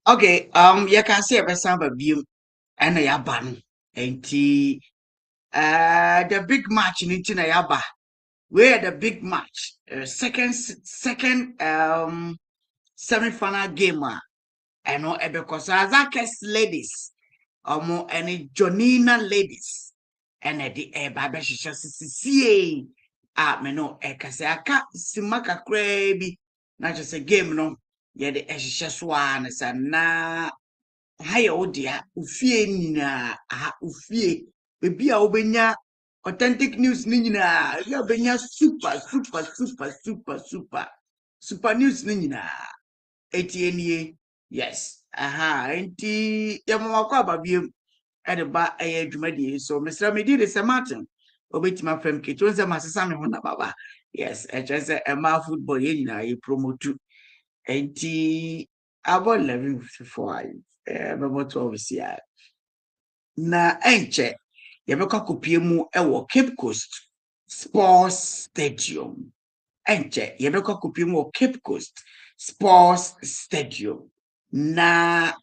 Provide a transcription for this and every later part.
Okay, you can see a samba beam and a yaban. And the big match in Yaba. Where the big match, second semi-final game, I know because Hasaacas ladies, any Janina ladies, and the Baba Shisha me no Kasaka Simaka Krabi, not just a game, no, yeah, the Eshisha Sana. Haya odia ufie nyina ufie bebi a obenya authentic news ni nyina ya obenya super news ni nyina etienie yes enti ya mama kwa babiem ade ba adwumadi so Mr. Medi de Martin obetima fam keto nze masesa me ho na baba yes echese ema football ye nyina ye promote enti about 11:54 bɛbɔ 12 sia na enche yɛbɛkɔ akɔpie mu ɛwɔ Cape Coast Sports Stadium enche yɛbɛkɔ akɔpie mu wɔ Cape Coast Sports Stadium na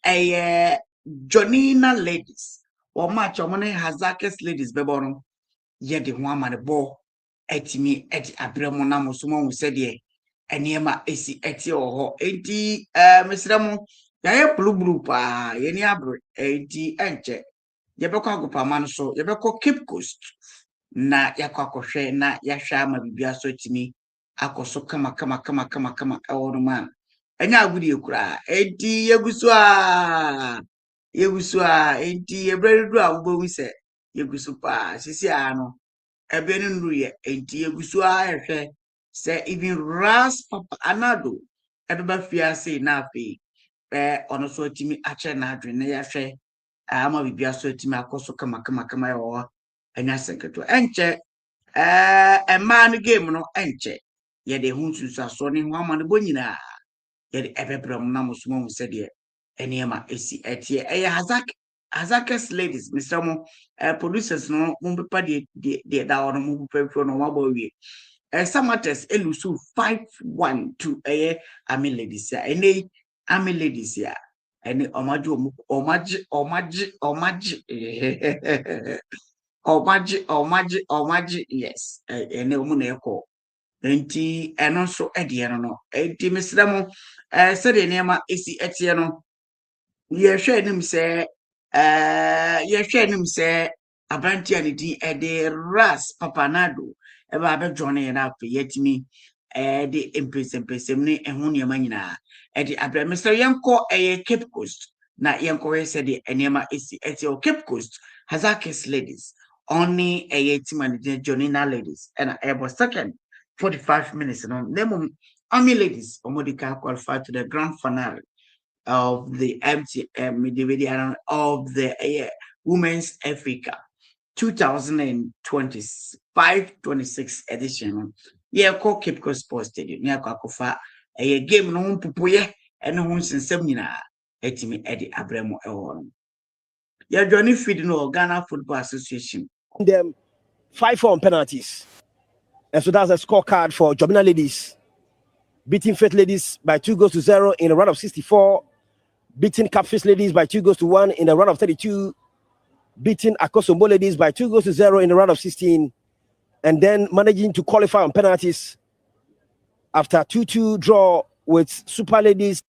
Janina Ladies or match ɔmo ne Hasaacas ladies bɛbɔ no yɛde ho ama ne bɔ etimi eti abrɛmo na mo so mo sɛdeɛ eniema esi eti oho enti mesramo yaye blue pa ye ni abre enti enche yebekọ agopama no so yebekọ Cape Coast na yakọ akọhwe na yahwa ama bibia so etimi akoso kama ewo no ma enya agudi ekura enti yegusu enti yebredu a wo se yegusu pa sisi ano ebe no nru ye enti yegusu ehwe say even ras papa anado ebeba fiase na afi ono so timi ache na adwen na yahwe ama bibia so timi akoso kama yo anya senketo enche ema no game no enche ye de hunsusu aso ne ho ama no bonyina ye de ebebram na musumo hu se de eniema esi etie Hasaacas ladies Mr. Mo producers no mo bepa de da ono mo bepa no mabo wie Hasaacas elusu 5-1 to Ami ladies ya ene Ami ladies ya ene omaji yes ene omu na eko enti eno so ede no enti mesra mo se de nema esi etie no ye hwe anim se abranti ani di ede ras papanado eba be join na afi yetimi de empesem ne ehun niam nyina ede abra Mr. Yanko Cape Coast na Yanko we said the enema esi o Cape Coast Hasaacas ladies only team and Janina ladies and able second 45 minutes no name Ami ladies omodika qualified to the grand finale of the MTM division of the Women's Africa 2025-26 edition. Yeah, call Cape Coast Sports Stadium. Yeah, Kakofa a game no pupuye and no one since semina etimi Eddie Abremo Ewan. Yeah, Johnny Feed no Ghana Football Association. Them 5-4 penalties. And so that's a scorecard for Janina Ladies. Beating Faith Ladies by 2-0 in a round of 64. Beating Catfish Ladies by 2-1 in a round of 32. Beating Akosombo Ladies by 2-0 in a round of 16. And then managing to qualify on penalties after 2-2 draw with Super Ladies.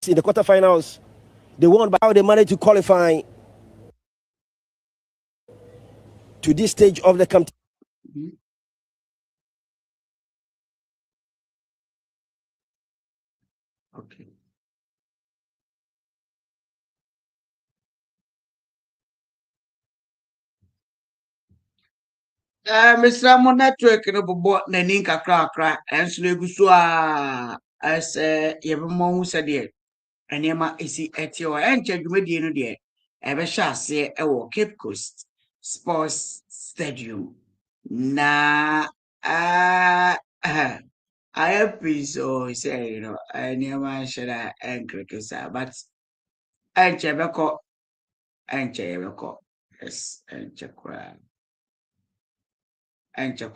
In the quarterfinals, they won by how they managed to qualify to this stage of the competition. Okay. Mr. Mo network no bobo na nin kakra enso egusu as yebemo hu se de enema esi eti o enche dwumadi no de ebe hya ase ewo Cape Coast Sports Stadium na I have peace, so say, I near my share and crickets, but I check and yes, and check and check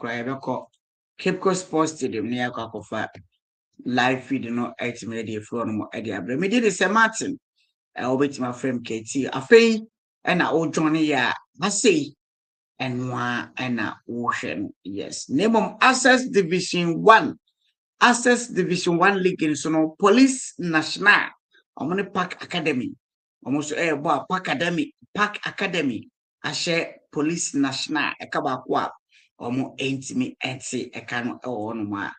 Cape Coast Sports Stadium near Kakofa live feed ultimately from Eddie Abraham. Me did the Martin. I wait my friend KT. I fey and I old Johnny ya. I say and one and a ocean. Yes, name of Access Division 1 League in Sono Police National. I'm on Park Academy. Almost a Park Academy. I share Police National. A kabakwa. Omo entimi enti ekano ono ma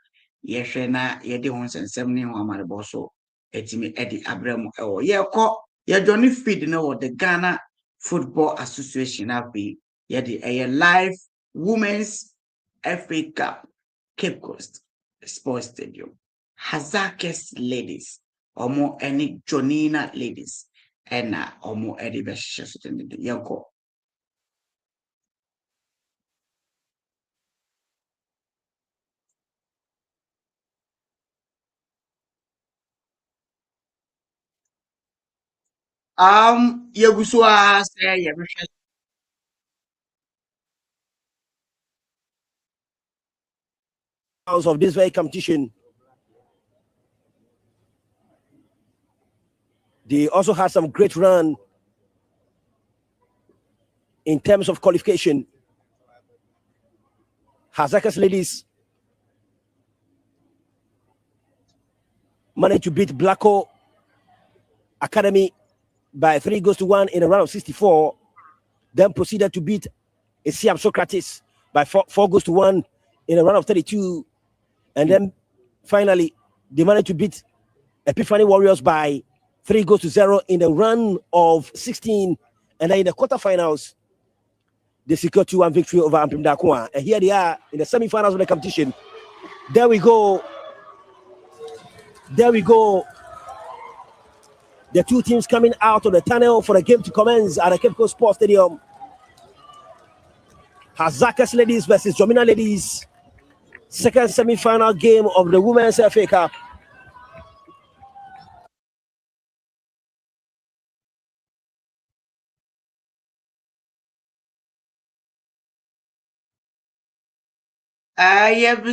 yehwe na yede ho nsensem ne ho amare boso etimi edi abramo ye ko ye Johnny feed no the Ghana Football Association afi yede live women's FA Cup Cape Coast Sports Stadium Hasaacas Ladies omo any Janina Ladies ena omo edi be hye so tende ye ko Yegusua say of this very competition. They also had some great run in terms of qualification. Hasaacas Ladies managed to beat Blacko Academy by 3-1 in a round of 64. Then proceeded to beat Siam Socrates by 4-1 in a round of 32. And then finally, they managed to beat Epiphany Warriors by 3-0 in the run of 16. And then in the quarterfinals, they secured 2-1 victory over Ampim Dakwa. And here they are in the semi-finals of the competition. There we go. There we go. The two teams coming out of the tunnel for the game to commence at the Cape Coast Sports Stadium. Hasaacas Ladies versus Janina Ladies. Second semi-final game of the Women's FA Cup.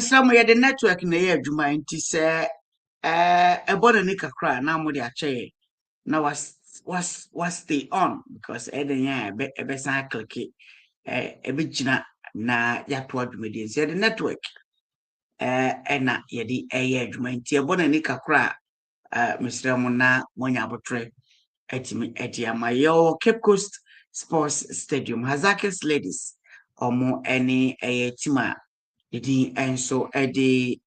some the network na ye adwuma nti se ebono ni kakra na mo de ache na was stay on because eden ya ebe san click ebe gina na ya to adwuma de se the network na ye di adwuma nti ebono ni kakra Mr. Mona monya abotre etimi ama yo Cape Coast Sports Stadium Hasaacas Ladies omo any tima didi enso edi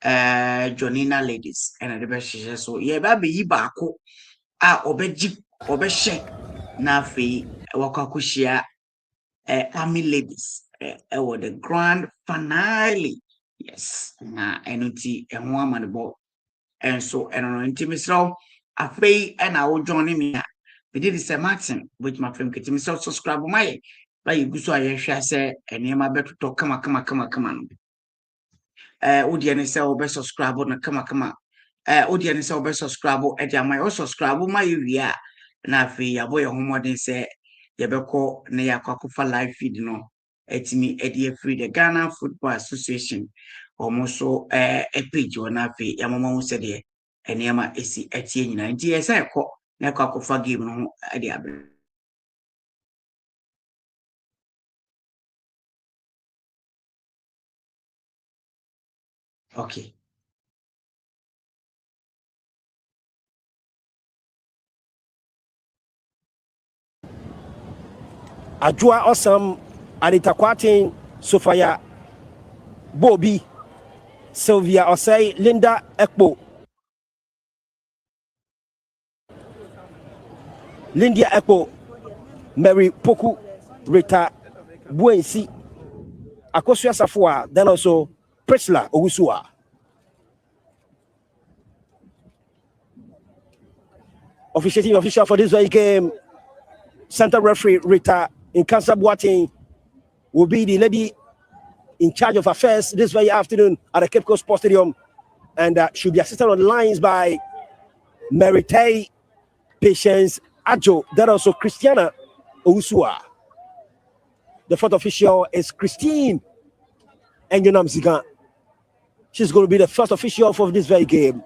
Janina Ladies and the best so yeah baby yi baako a obehye na afi wakakushia Army Ladies with the grand finale yes na enuti ehwo amanebo enso eno ntimisro afei na wo join me we did the Martin with my friend ketimi so subscribe my like you so ayehwa say enema beto kama no Odi ani say obe subscribe na kama odi ani say obe subscribe e dia my subscribe my wi na afi yabo ye homodin say ye beko na yakwakofa live feed no etimi edi free the Ghana Football Association almost so a page on afi yamama hu say de enema esi etie nyina nti ye say ko na yakwakofa game no edi abre okay Ajua Awesome, Anita Kwatin, Sophia Bobby, Sylvia Osei, Linda Ekpo, Lindia Ekpo, Mary Poku, Rita Buensi, Akosua Safua, then also Priscilla Owusua. Official for this very game, center referee Rita in Kansa Boating will be the lady in charge of affairs this very afternoon at the Cape Coast Sports Stadium. and she'll be assisted on the lines by Merite, Patience Ajo, then also Christiana Ousua. The fourth official is Christine Engenam Zigan. She's going to be the first official for this very game.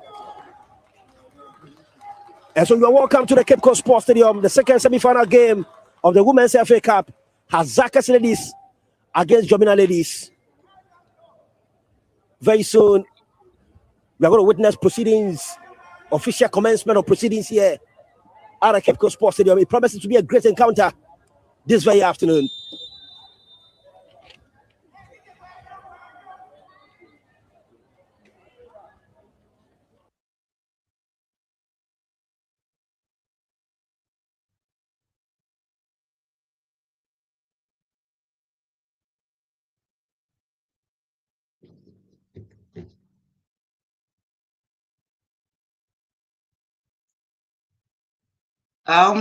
And so you are welcome to the Cape Coast Sports Stadium, the second semi-final game of the Women's FA Cup. Hasaacas Ladies against Janina Ladies. Very soon, we are going to witness proceedings, official commencement of proceedings here at the Cape Coast Sports Stadium. It promises to be a great encounter this very afternoon.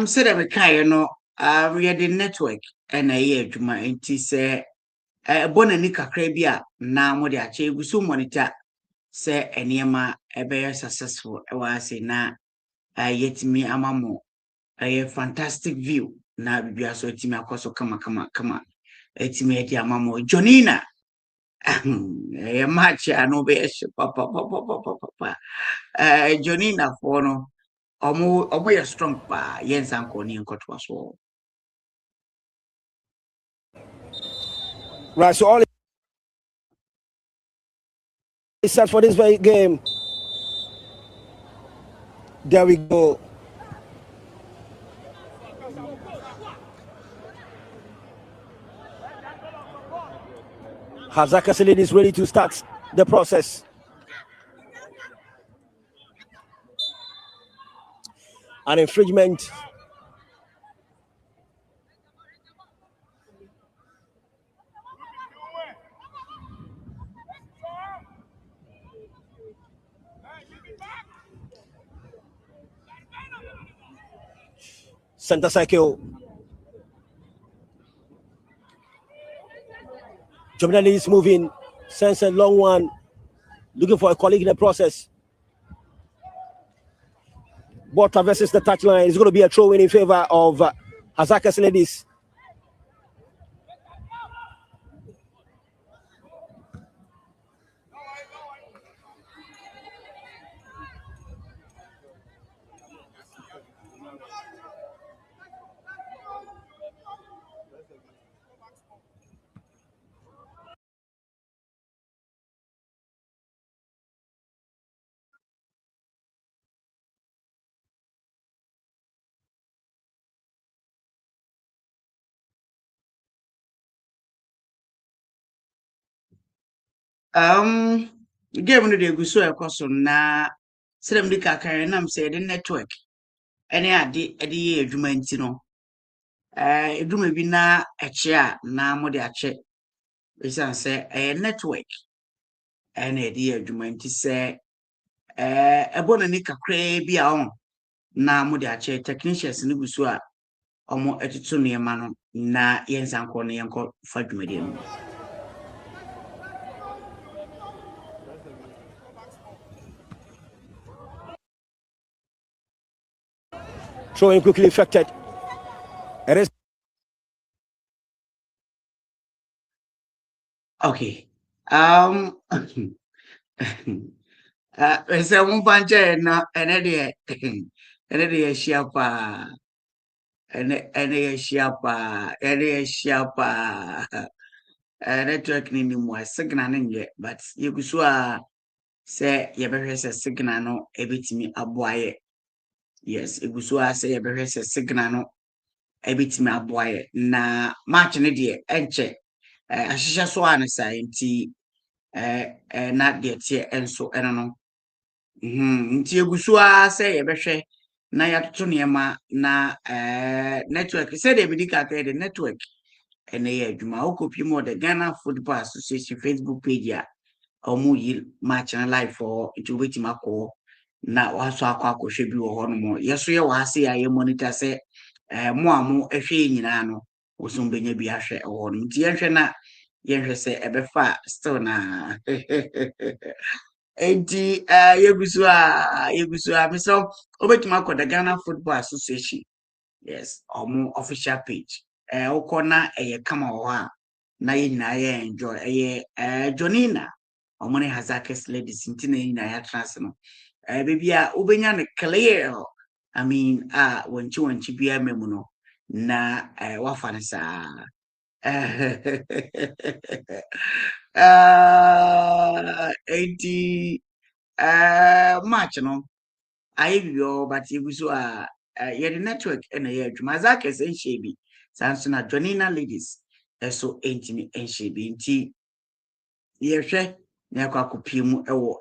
Said I kind no we had the network and a year to my auntie say bonani kakra bi a na mo de ache gusu monitor say eniema ebe successful e wa say na yetimi amamo a fantastic view na bibia so etimi akoso kama etimi edi amamo Janina match no be papa Janina for no omo ye strong pa yensa nko ni nkotwa so. Right, so all is set for this very game. There we go. Hasaacas Ladies ready to start the process. An infringement. Center cycle. Janina Ladies moving. Sends a long one. Looking for a colleague in the process. Ball traverses the touchline. It's going to be a throw in favor of Hasaacas Ladies. Game no de guso ekoso na sedem di kakare nam say the network ene ade ye adwuma nti no edwuma bi na eche a na mo de ache esan say network ene ade ye adwuma nti say ebona ni kakare bi a on na mo de ache technicians ni guso a omo etutu ne ma no na yensan ko ne yenko fa dwuma de no. Throwing quickly effected. It is Okay. Ese un panche na ene de shiapa ene shiapa network ni mu signal nje but yegusu a say ye behwe se signal no ebetimi aboaye. Yes, yegusu a say ye behwe se signal no ebetimi aboaye na match ne de enche ahihya so an sai nti na de tie enso eno no nti egusu a say ye behwe na yatoto niema na network say de bidika ka de network ene ye adwuma okopi mo the Ghana Football Association Facebook page ya omu yi match na live for it wait mako na waso akwa bi wo hono mo yeso ye wase ya ye monitor say mo amu ehwe nyina no osum benya bi ahwe ho no nti yenhwe na yenhwe say ebefa still na enti yegusu a miso obetuma ko the Ghana Football Association. Yes, official page. Okona kama wa na yina enjoy Janina omone Hasaacas Ladies ntina yina ya trans no. Baby ubenya ne clear. I mean wanchi bia memu no na wafa ne sa. Eighty March no I will but it was the network and a year Hasaacas and Shaby Sansona Janina Ladies so intimate and Shaby nti yehwe na akwakopiemu ewo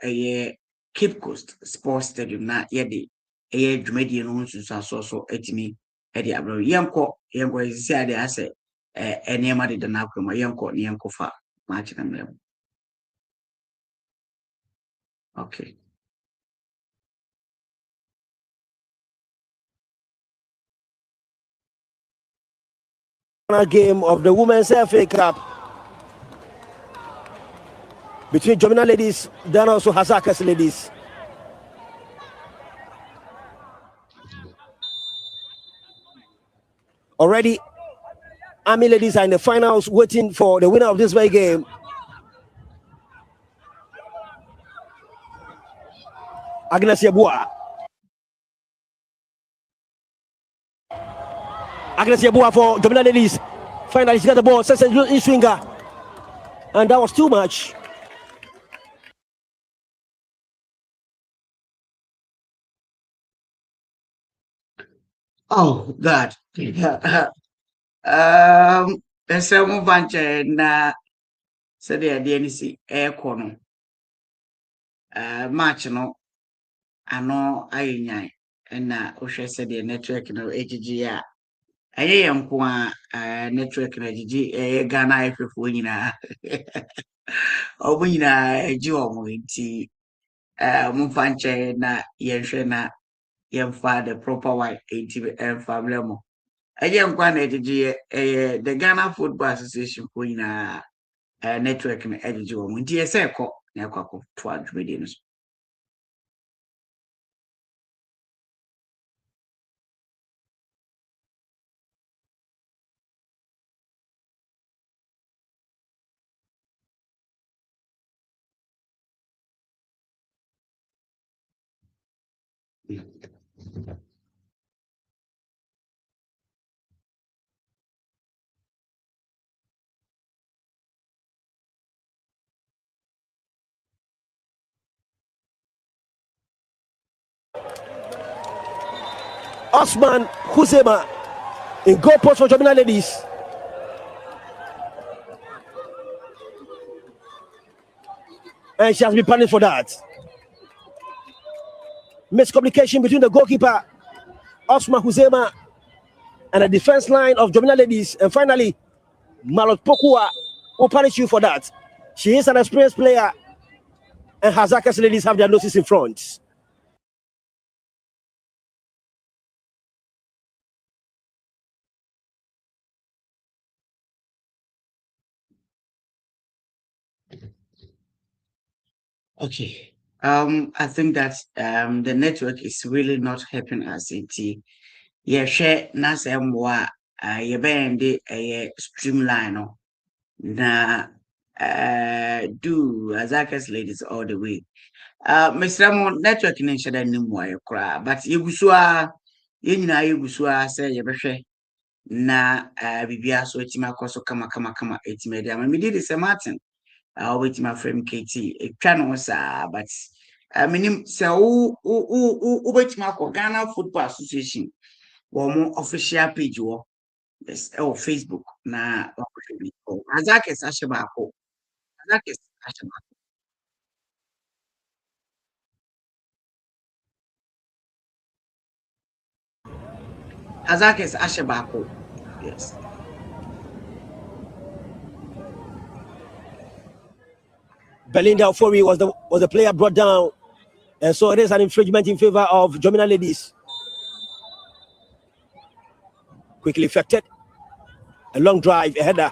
Cape Coast Sports Stadium na yede dwumadi no nsusu so atimi ede abro yenko isi ade ase enema de na akwema yenko fa match na mlem. Okay. Game of the Women's FA Cup between Janina Ladies, then also Hasaacas Ladies. Already, Army Ladies are in the finals, waiting for the winner of this very game. Agnes Yeboah for Janina Ladies. Finally, she got the ball, sets in swinger, and that was too much. Oh God. Ese mo banche na se de ni si ko no match no ano ayenyan na ohwe se de network no ejiji a aye yanko a network na ejiji Ghana efefo nyina obo nyina eji omo nti mo fanche na yenhwe na yemfa the proper way enti family mo aye nkwa na ejiji the Ghana Football Association ko nyina network na ejiji omo nti ese ko na akwa to adwede no. Osman Husema in goal post for Janina Ladies. And she has been punished for that. Miscommunication between the goalkeeper, Osman Husema, and the defense line of Janina Ladies. And finally, Malot Pokua will punish you for that. She is an experienced player, and Hasaacas Ladies have their noses in front. Okay. I think that the network is really not helping us. Yeah, share nasa mwa yebende streamline no na do Hasaacas Ladies all the way. Mr. Mo network ni shada ni mwa yekra, but yegusua yenyina yegusua say yebehwe na bibia so etima koso kama etimede ama me did say Martin wait my friend KT etwa no sa but minim say o wait my Ghana Football Association wo official page wo yes Facebook na Hasaacas ashebako Hasaacas ashebako Hasaacas ashebako yes. Belinda Ofori was the player brought down, and so it is an infringement in favor of Janina Ladies. Quickly effected, a long drive, a header.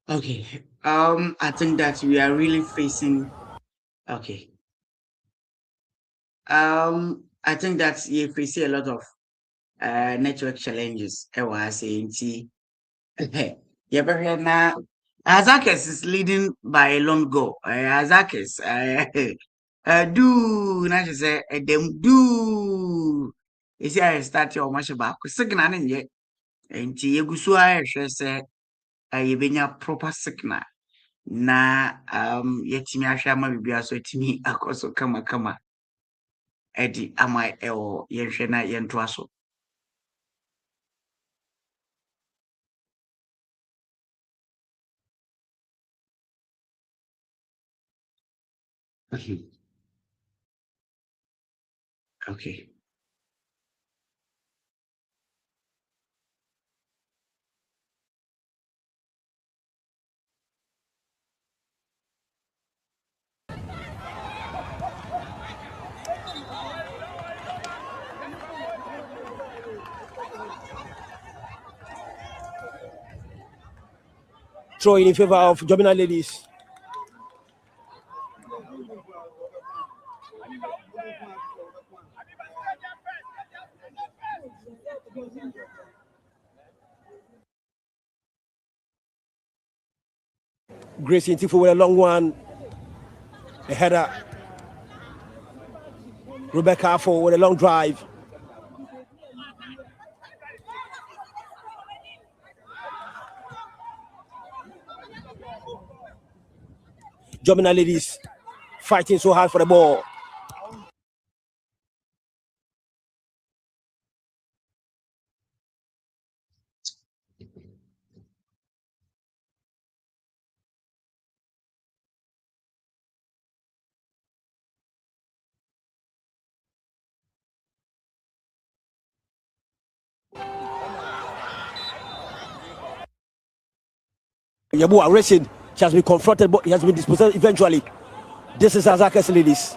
Okay, I think that we are really facing. Okay. I think that you face a lot of network challenges. I was saying, yeah, but right now, Hasaacas is leading by a long goal. Hasaacas, do not say them do. Is I start your match back. Signal in yet, and Tiegusu, I say, you been a proper signal. Na yɛtumi ahwɛ ama biribiara so atumi akɔ so kamakama ɛde ama ɛwɔ yɛnhwɛ na yɛntoa so. Okay. Throwing in favor of Janina Ladies. Grace Intifo with a long one. A header. Rebecca Afo with a long drive. Janina Ladies fighting so hard for the ball. Yabua racing. She has been confronted, but he has been dispossessed eventually. This is Hasaacas Ladies.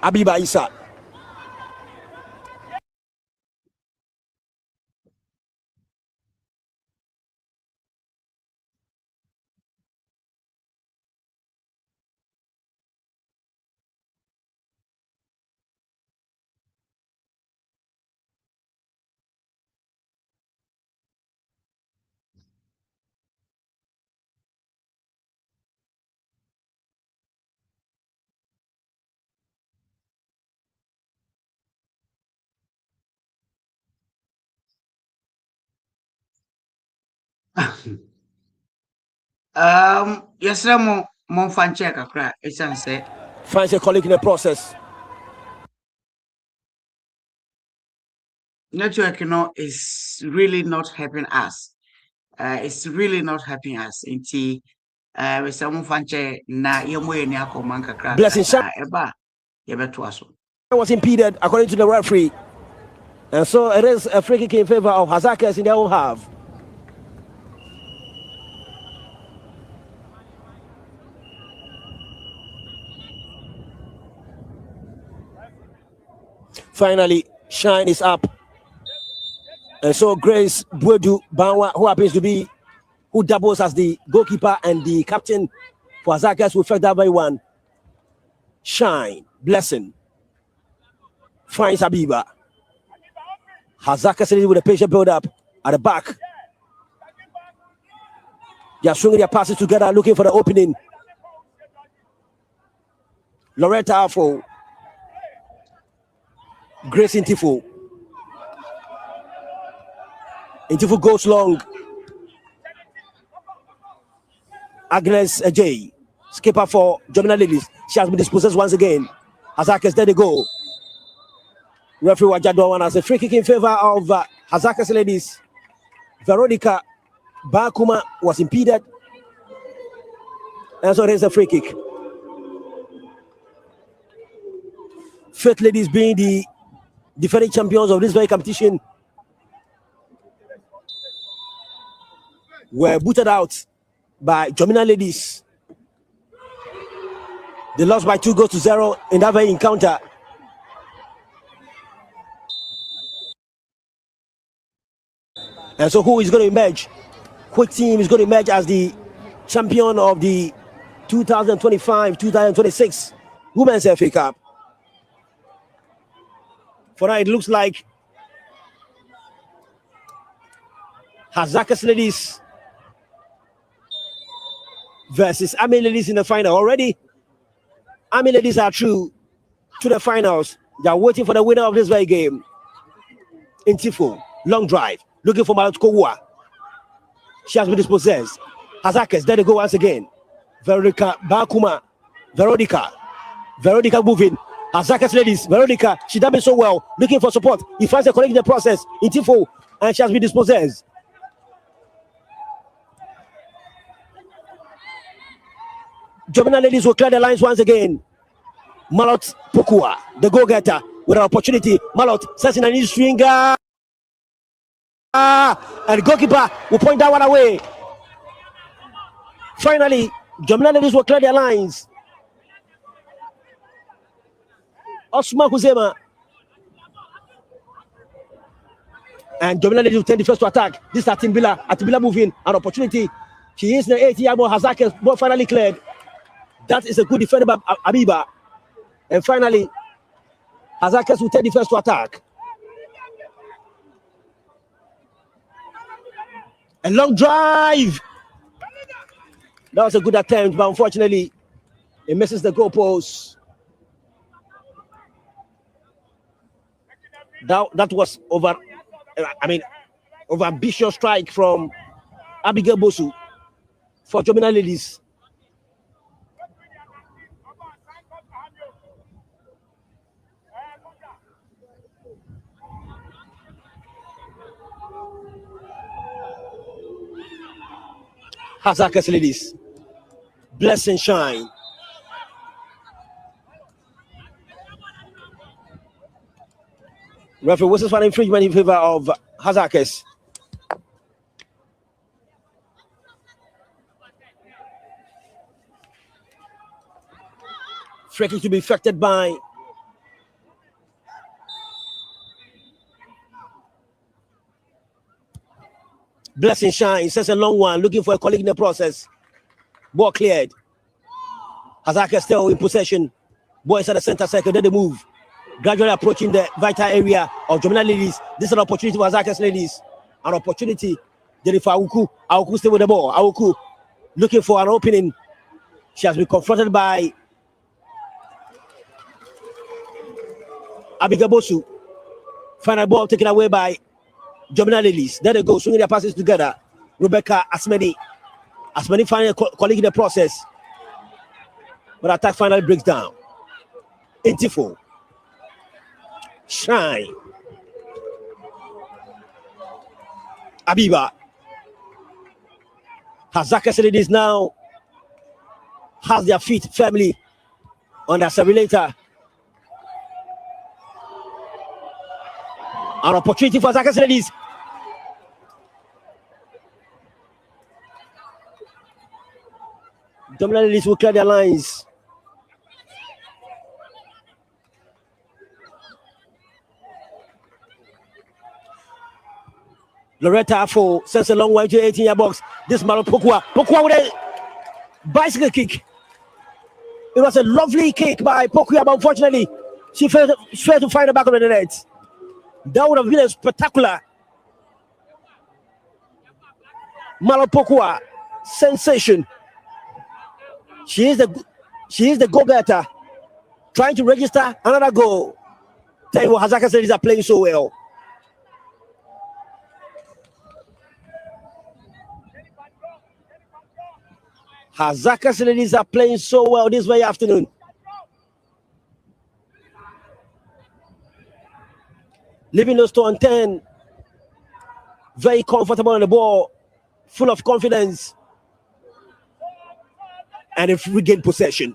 Abiba Isa. Yɛsrɛ mo momfa nkyɛn kakra ɛsiane sɛ Finds a colleague in the process. network is really not helping us. It's really not helping us. Nti yɛsrɛ momfa nkyɛn na yɛmmɔ yɛni akɔma kakra Blessing na ɛba a yɛbɛtoa so. Was impeded according to the referee. And so it is a free kick in favor of Hasaacas in their own half. Finally, Shine is up. And so Grace Bwedu Banwa, who doubles as the goalkeeper and the captain for Hasaacas, will fetch that very one. Shine, Blessing, finds Abiba. Hasaacas with a patient build up at the back. They are swinging their passes together, looking for the opening. Loretta Afo, Grace Intifo. Intifo goes long. Agnes Ajay, skipper for Janina Ladies. She has been dispossessed once again. Hasaacas, there they go. Referee Wajadwa has a free kick in favor of Hasaacas Ladies. Veronica Bakuma was impeded. And so there's a free kick. Faith Ladies being the defending champions of this very competition were booted out by Janina Ladies. They lost by 2-0 in that very encounter. And so who is going to emerge? Which team is going to emerge as the champion of the 2025-2026 Women's FA Cup? For now, it looks like Hasaacas Ladies versus Army Ladies in the final. Already, Army Ladies are through to the finals. They are waiting for the winner of this very game. In Tifo, long drive, looking for Malotkowa. She has been dispossessed. Hasaacas, there they go once again. Veronica Bakuma. Veronica moving. Hasaacas Ladies, Veronica, she done it so well, looking for support. He finds a colleague in the process in Tifo, and she has been dispossessed. Janina Ladies will clear the lines once again. Malot Pokua, the goal-getter, with an opportunity. Malot sets in an easy stringer. And the goalkeeper will point that one away. Finally, Janina Ladies will clear their lines. Osman Huzema. And Janina Ladies will take the first to attack. This is Atimbila. Atimbila moving. An opportunity. She is the 80-yard ball. Hasaacas ball finally cleared. That is a good defender by Abiba. And finally, Hasaacas will take the first to attack. A long drive. That was a good attempt, but unfortunately, it misses the goalpost. That was over ambitious strike from Abigail Bosu for Janina Ladies. Hasaacas Ladies, bless and shine. Referee whistles for an infringement in favor of Hasaacas. Free kick to be affected by Blessing Shine. Sends a long one, looking for a colleague in the process. Ball cleared. Hasaacas still in possession. Ball is at the center circle. Then they move, gradually approaching the vital area of Janina Ladies. This is an opportunity for Hasaacas Ladies. An opportunity. Then for Awuku. Awuku stay with the ball. Awuku looking for an opening. She has been confronted by Abigail Bosu. Final ball taken away by Janina Ladies. There they go, swinging their passes together. Rebecca Asmeni. Asmeni finding a colleague in the process. But attack finally breaks down. Intifo. Shine. Abiba. Hasaacas Ladies now has their feet firmly on the accelerator. An opportunity for Hasaacas Ladies. Janina Ladies will clear their lines. Loretta Afo sends a long way to the 18-yard box. This Malo Pokua. Pokua with a bicycle kick. It was a lovely kick by Pokua, but unfortunately, she failed to find the back of the net. That would have been a spectacular. Malo Pokua, sensation. She is the go-getter, trying to register another goal. Tell you what, Hasaacas Ladies are playing so well. Hasaacas Ladies are playing so well this very afternoon. Livingstone 10, very comfortable on the ball, full of confidence, and if regain possession.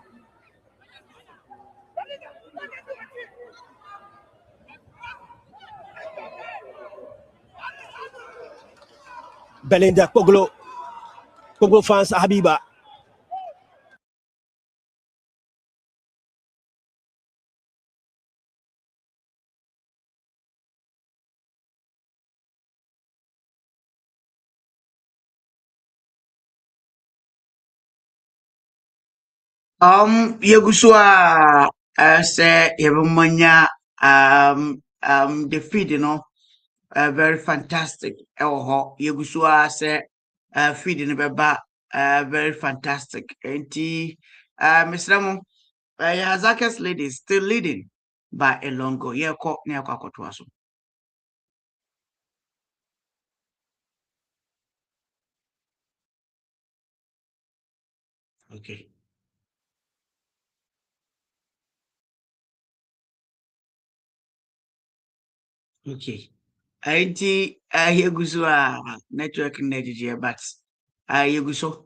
Belinda Poglo fans Habiba. Yegusua say yebumanya the feed, very fantastic. Yegusua say feed in beba very fantastic. Enti Mr. Mo Hasaacas ladies still leading by a long go. Yeko nyako akotwaso. Okay. Okay. Enti yegusua network net but yeguso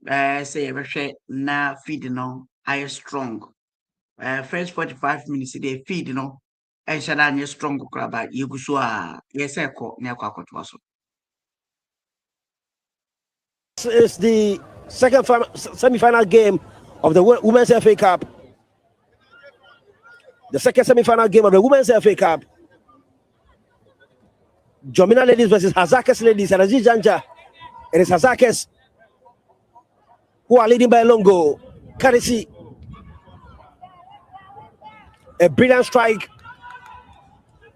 say yɛbɛhwɛ na feed no ayɛ strong. First 45 minutes they feed ɛnhyɛ da anyɛ strong koraa but yɛgu so a yɛsɛ ɛkɔ na ɛkɔ akɔtoa so. This is the second semi-final game of the Women's FA Cup. The second semi-final game of the Women's FA Cup. Janina Ladies versus Hasaacas Ladies. And Aziz Janja, it is Hasaacas who are leading by a long goal. Courtesy a brilliant strike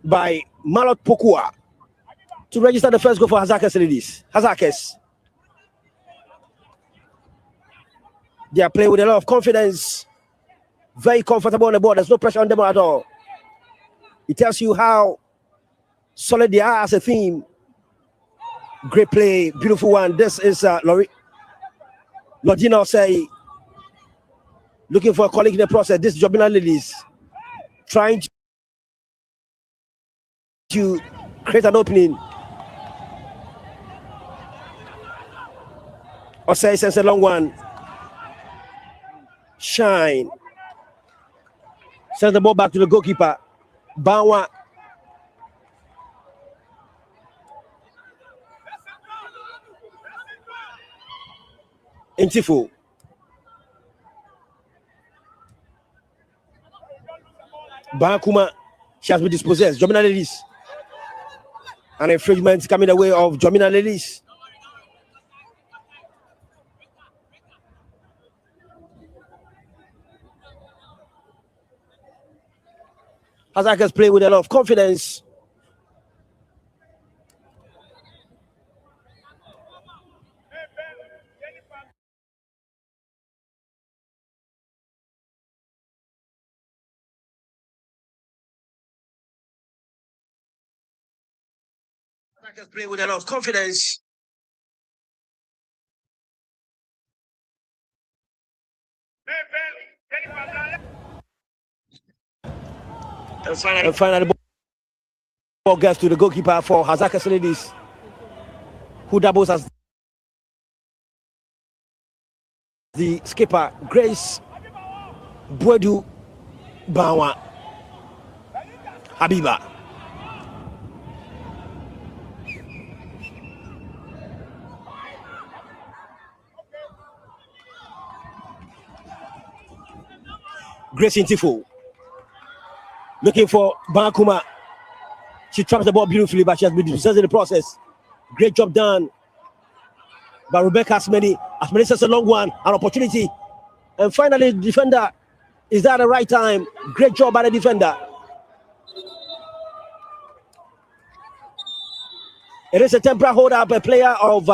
by Malot Pokua to register the first goal for Hasaacas Ladies. Hasaacas. They are playing with a lot of confidence. Very comfortable on the board. There's no pressure on them at all. It tells you how solid they are as a team. Great play, beautiful one. This is Lodina say looking for a colleague in the process. This is Janina Ladies trying to create an opening. Osei sends a long one. Shine. Sends the ball back to the goalkeeper. Bawa. Intifo. Bakuma. She has been dispossessed. Janina Ladies. An infringement coming the way of Janina Ladies. Hasaacas play with a lot of confidence. Hasaacas play with a lot of confidence. And finally, the ball gets to the goalkeeper for Hasaacas Ladies, who doubles as the skipper, Grace Bwedu Bawa Habiba. Grace Intifo looking for Bakuma. She traps the ball beautifully, but she has been dispossessed in the process. Great job done by Rebecca Asmeni. Asmeni says a long one, an opportunity. And finally, the defender is there at the right time. Great job by the defender. It is a temporary hold up. A player of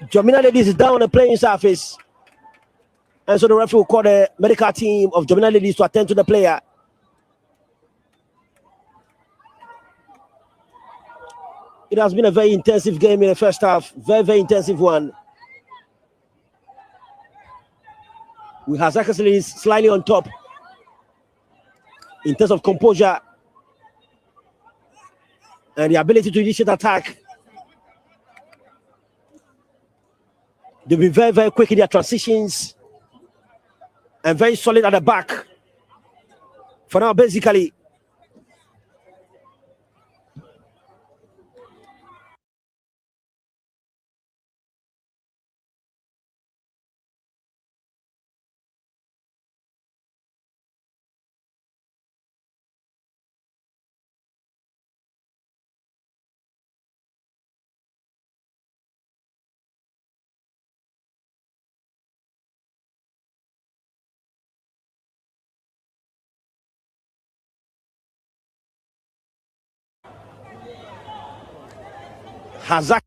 Janina Ladies is down on the playing surface. And so the referee will call the medical team of Janina Ladies to attend to the player. It has been a very intensive game in the first half. Very, very intensive one. With Hasaacas Ladies slightly on top in terms of composure and the ability to initiate attack. They've been very, very quick in their transitions and very solid at the back. For now, basically, Hasaacas.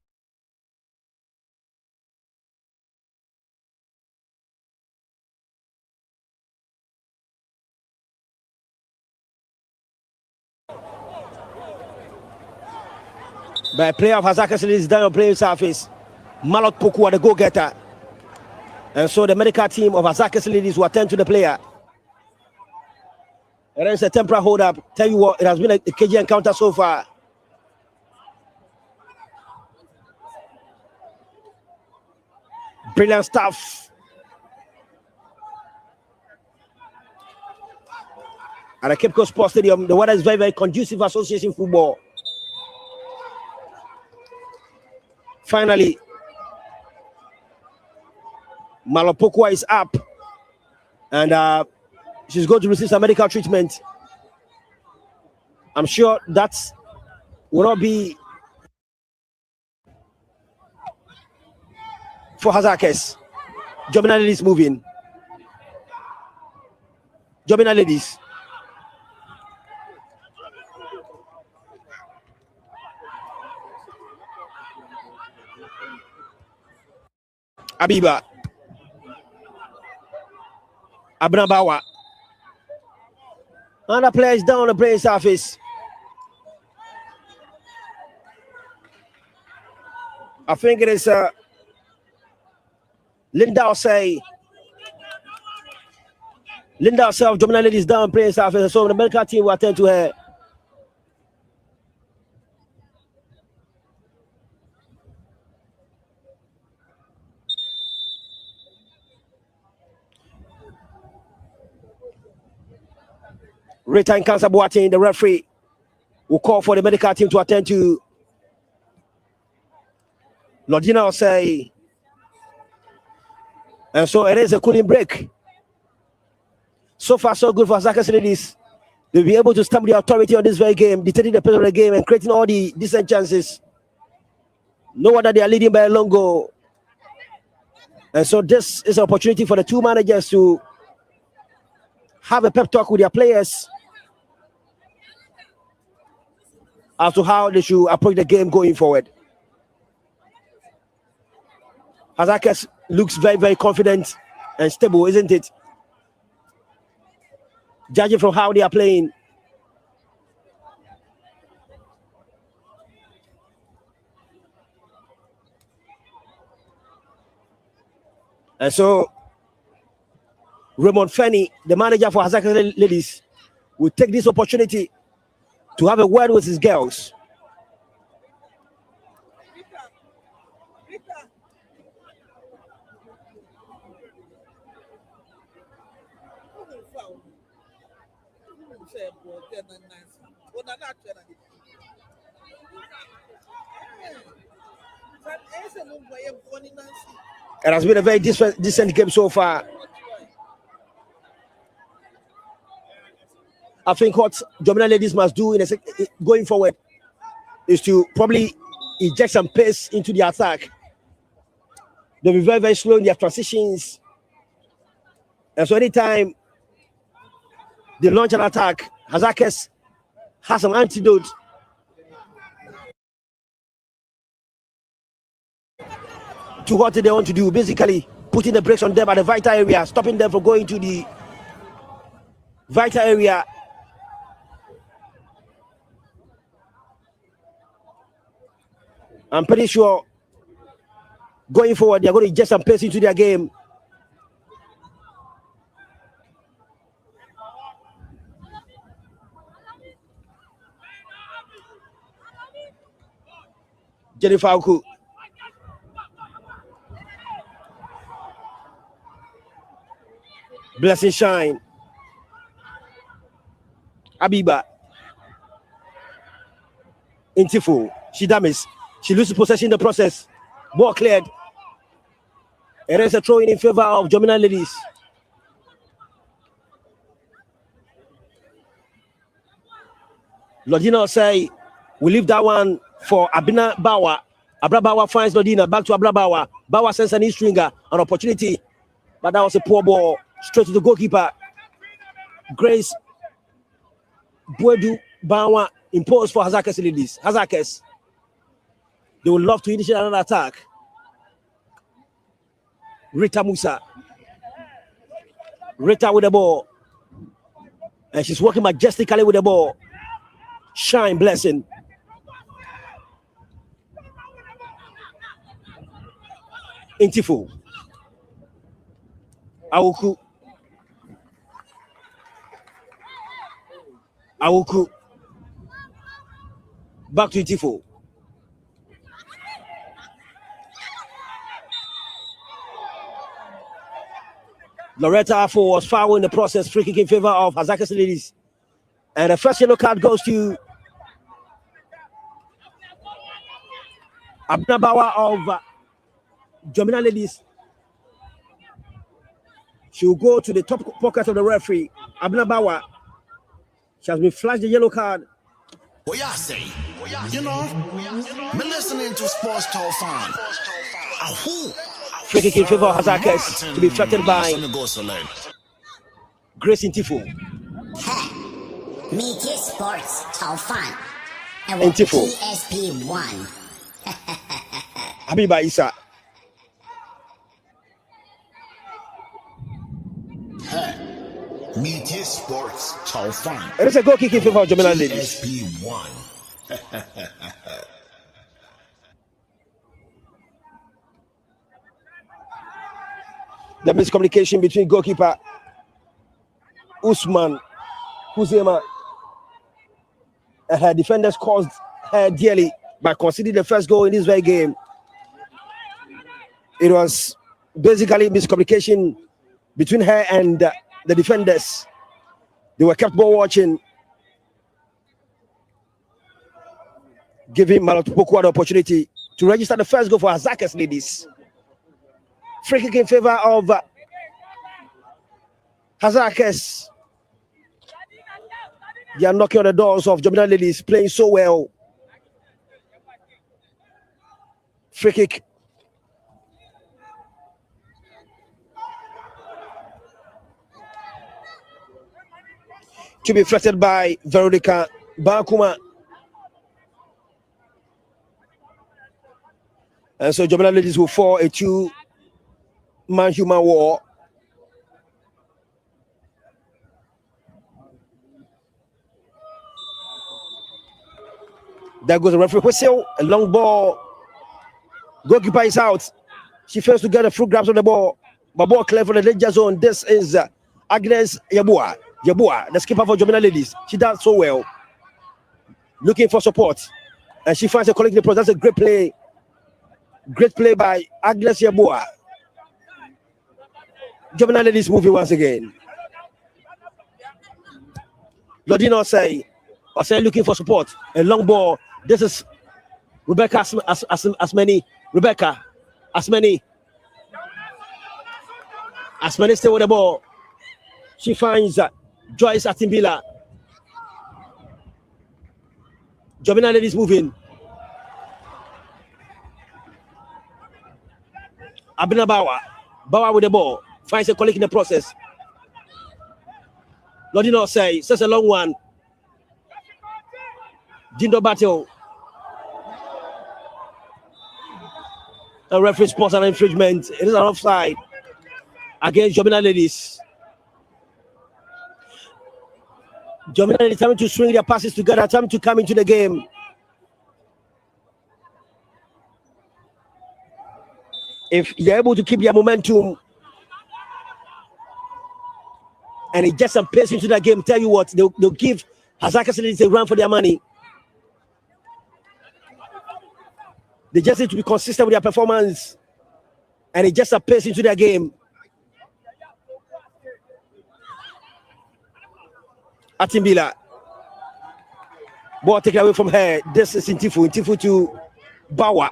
By a player of Hasaacas is down on playing surface. Malot Poku are the go-getter. And so the medical team of Hasaacas ladies will attend to the player. And then it's a temporary hold up. Tell you what, it has been a KG encounter so far. Brilliant stuff. At the Cape Coast Sports Stadium, the weather is very, very conducive for association football. Finally, Malopokwa is up, and she's going to receive some medical treatment. I'm sure that will not be for Hasaacas. Janina Ladies moving. Janina Ladies. Abiba. Abrabawa. Another player is down on the playing surface. I think it is Linda Osei. Linda herself, Janina Ladies down playing surface. So the medical team will attend to her. Rita and Cancer Boateng, the referee, will call for the medical team to attend to Lodina Osei. And so it is a cooling break. So far, so good for Hasaacas ladies. They'll be able to stamp the authority on this very game, dictating the pace of the game and creating all the decent chances. No wonder they are leading by a long goal. And so this is an opportunity for the two managers to have a pep talk with their players as to how they should approach the game going forward. Hasaacas looks very, very confident and stable, isn't it? Judging from how they are playing. And so Raymond Fenny, the manager for Hasaacas ladies, will take this opportunity to have a word with his girls. It has been a very decent game so far. I think what Janina Ladies must do going forward is to probably inject some pace into the attack. They'll be very, very slow in their transitions. And so anytime they launch an attack, Hasaacas has an antidote to what they want to do, basically putting the brakes on them at the vital area, stopping them from going to the vital area. I'm pretty sure going forward, they're going to inject some pace into their game. Jennifer Oku. Blessing Shine. Abiba. Intifu. She damages. She loses possession in the process. Ball cleared. It is a throw in favor of Janina Ladies. Lodina say we leave that one for Abina Bawa. Abra Bawa finds Lodina. Back to Abra Bawa. Bawa sends an stringer, an opportunity. But that was a poor ball. Straight to the goalkeeper. Grace Buedu Bawa imposed for Hasaacas ladies. Hasaacas. They would love to initiate another attack. Rita Musa. Rita with the ball. And she's working majestically with the ball. Shine Blessing. Intifu. Awuku. Awuku. Back to Intifu. Loretta Afo was fouled in the process, free kick in favor of Hasaacas Ladies. And the first yellow card goes to Abna Bawa of Janina Ladies. She will go to the top pocket of the referee. Abna Bawa. She has been flashed the yellow card. What y'all say? You know, me listening to Sports Talk Fine. Free kick in favor of Hasaacas to be flattened by Grace Intifu. Meet Sports Talk Fine. And Intifu. TSP1. Habiba Isa. Meet Sports Talk Fine. It is a goal kick in favor of Janina Ladies. TSP1. The miscommunication between goalkeeper Usman Huzema and her defenders caused her dearly by conceding the first goal in this very game. It was basically miscommunication between her and the defenders. They were kept ball watching, giving Malotopokwa the opportunity to register the first goal for Hasaacas Ladies. Free kick in favor of Hasaacas. They are knocking on the doors of Janina Ladies, playing so well. Free kick. To be flattened by Veronica Bakuma. And so Janina Ladies will fall a two-man human war. There goes the referee whistle, a long ball. Goalkeeper is out. She fails to get a full grasp of the ball. But ball clear for the danger zone. This is Agnes Yabua. Yabua, the skipper for Janina Ladies. She does so well. Looking for support. And she finds a colleague in the process. That's a great play. Great play by Agnes Yabua. Janina Ladies moving once again. Lodino say looking for support. A long ball. This is Rebecca Asmani. Rebecca Asmani. Asmani stay with the ball. She finds Joyce Atimbila. Janina Ladies moving. Abina Bawa with the ball. Finds a colleague in the process. Lodino says a long one. Dindo battle. The referee spots an infringement. It is an offside against Janina Ladies. Janina Ladies having to swing their passes together, time to come into the game. If they're able to keep their momentum and it gets some pace into that game, tell you what, they'll give Hasaacas Ladies a run for their money. They just need to be consistent with their performance and it just a pace into their game. Atimbila. Ball taken away from her. This is Intifu. Intifu to Bawa.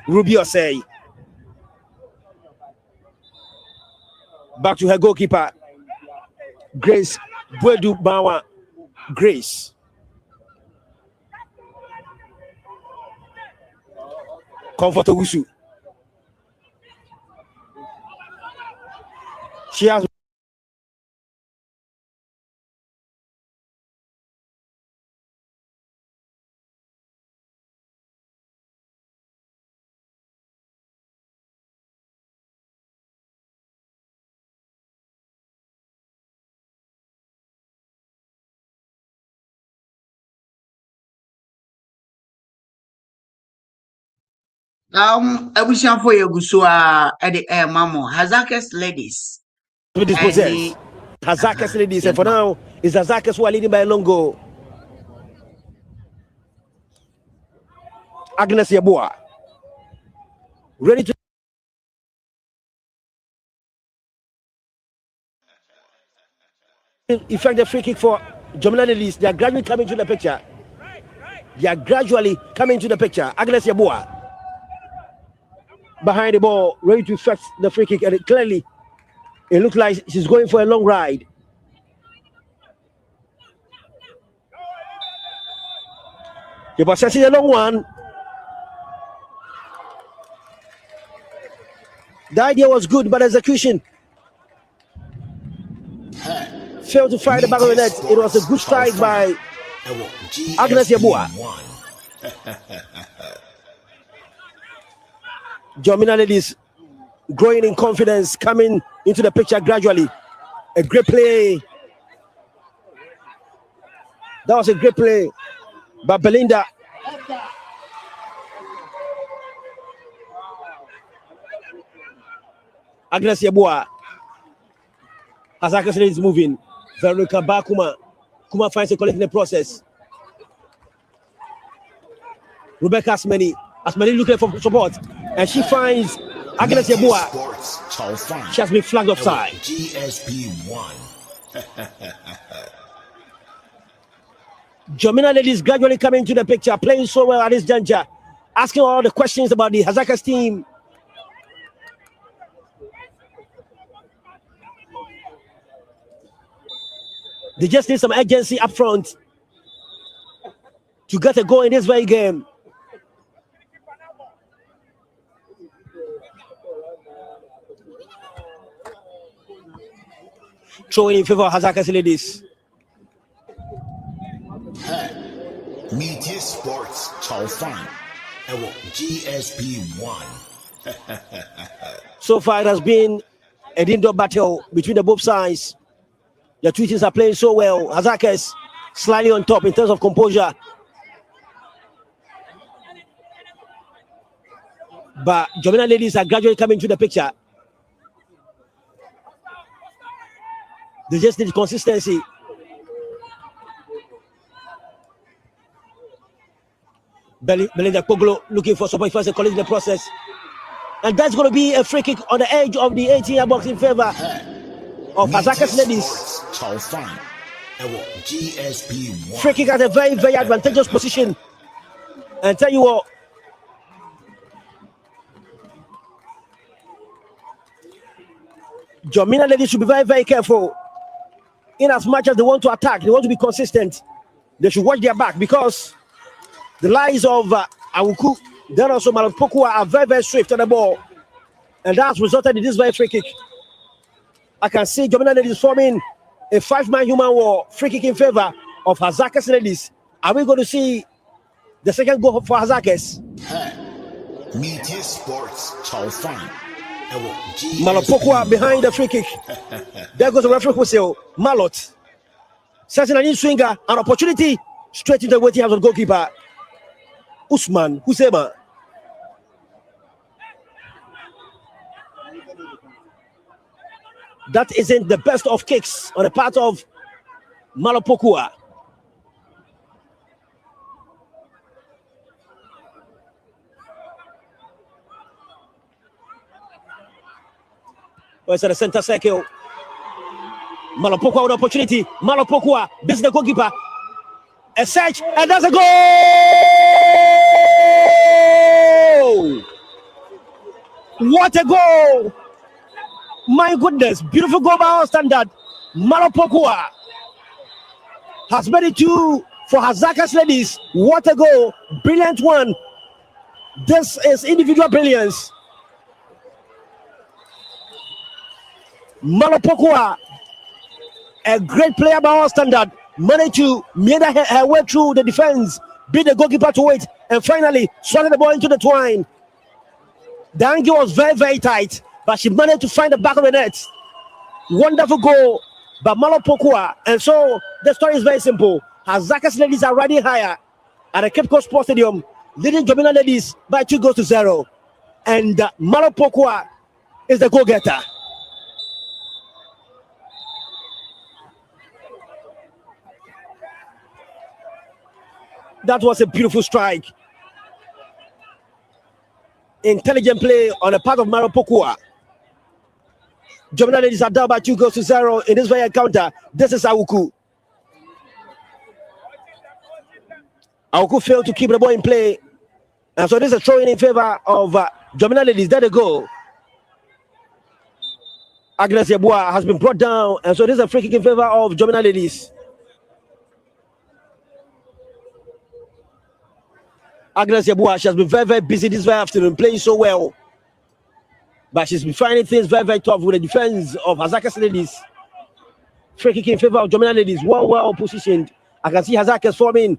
Rubio say. Back to her goalkeeper. Grace Bwedu Bawa. Grace. Comfort Owusu. She has Abusian for Yagusua at the Mamo, Hasaacas Ladies. With this process. Hasaacas Ladies, and for now, it's Hasaacas who are leading by a long goal. Agnes Yabua. Ready to effect the free kick for Janina Ladies. They are gradually coming to the picture. Agnes Yabua behind the ball, ready to effect the free kick, and clearly it looks like she's going for a long ride. The possession is a long one. The idea was good, but execution failed to fire the back of the net. It was a good strike by Agnes Yabua. Janina Ladies growing in confidence, coming into the picture gradually. A great play. That was a great play by Belinda. Agnes Yabua. Hasaacas is moving. Veronica Bakuma. Kuma finds a colleague in the process. Rebecca Asmani looking for support. And she finds Agnes Yabua. She has been flagged offside. Janina Ladies gradually coming to the picture, playing so well at this juncture, asking all the questions about the Hasaacas team. They just need some urgency up front to get a goal in this very game. Throwing in favor of Hasaacas Ladies. Media Sports Chow Fan. GSP1. So far, it has been an indoor battle between the both sides. The two teams are playing so well. Hasaacas slightly on top in terms of composure. But Janina Ladies are gradually coming to the picture. They just need consistency. Belinda Koglo looking for support first, a colleague in the process. And that's going to be a free kick on the edge of the 18-yard box in favor of Hasaacas Ladies. Free kick at a very, very advantageous position. And tell you what, Janina Ladies should be very, very careful. In as much as they want to attack, they want to be consistent, they should watch their back, because the lies of Awuku, then also Malapokua are very, very swift on the ball. And that's resulted in this very free kick. I can see Janina Ladies forming a 5-man human war, free kick in favor of Hasaacas Ladies. Are we going to see the second goal for Hasaacas? Media Sports Chow Fan. Malapokua behind the free kick. There goes the referee whistle. Malot setting an in-swinger, an opportunity straight into the waiting hands of the goalkeeper Usman Husema. That isn't the best of kicks on the part of Malapokua. It's at the center circle. Malapokua with opportunity. Malapokua, this is the goalkeeper. A search, and that's a goal! What a goal! My goodness, beautiful goal by our standard. Malapokua has made it 2 for Hasaacas Ladies. What a goal! Brilliant one. This is individual brilliance. Malapokua, a great player by our standard, managed to meander her way through the defense, beat the goalkeeper to wait, and finally swatted the ball into the twine. The angle was very, very tight, but she managed to find the back of the net. Wonderful goal by Malapokua. And so the story is very simple. Hasaacas Ladies are riding higher at the Cape Coast Sports Stadium, leading Janina Ladies by 2-0. And Malopokwa is the goal-getter. That was a beautiful strike. Intelligent play on the part of Malopokwa. Janina Ladies are down by 2-0 in this very encounter. This is Awuku. Awuku failed to keep the ball in play. And so this is a throw in favor of Janina Ladies. There they go. Agnes Yeboah has been brought down. And so this is a free kick in favor of Janina Ladies. Agnes Yeboah, she has been very, very busy this very afternoon, playing so well. But she's been finding things very, very tough with the defense of Hasaacas Ladies. Free kick in favor of Janina Ladies. Well positioned. I can see Hasaacas forming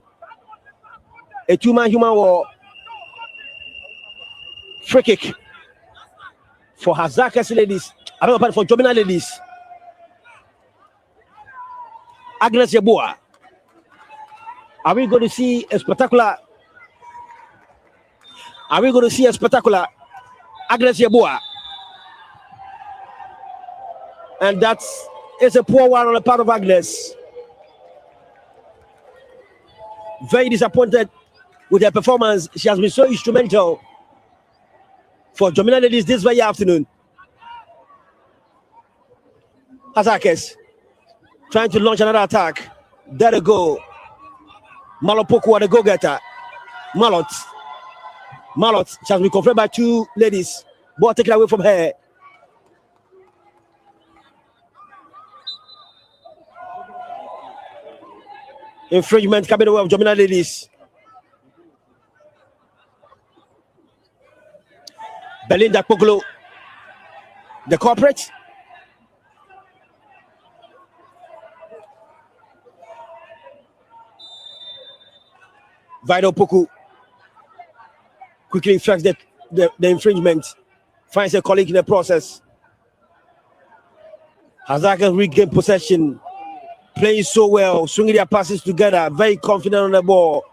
a two-man human war. Free kick for Hasaacas Ladies. I beg your pardon, for Janina Ladies. Agnes Yeboah. Are we going to see a spectacular? Are we going to see a spectacular? Agnes Yeboah. And that is a poor one on the part of Agnes. Very disappointed with her performance. She has been so instrumental for Janina Ladies this very afternoon. Hasaacas trying to launch another attack. There they go. Malopokwa, the go-getter. Malot. She has been confronted by two ladies. Ball taken away from her. Infringement coming away of Janina Ladies. Belinda Poglo, the corporate. Vido Poku quickly effects the infringement. Finds a colleague in the process. Hasaacas regain possession. Playing so well, swinging their passes together, very confident on the ball.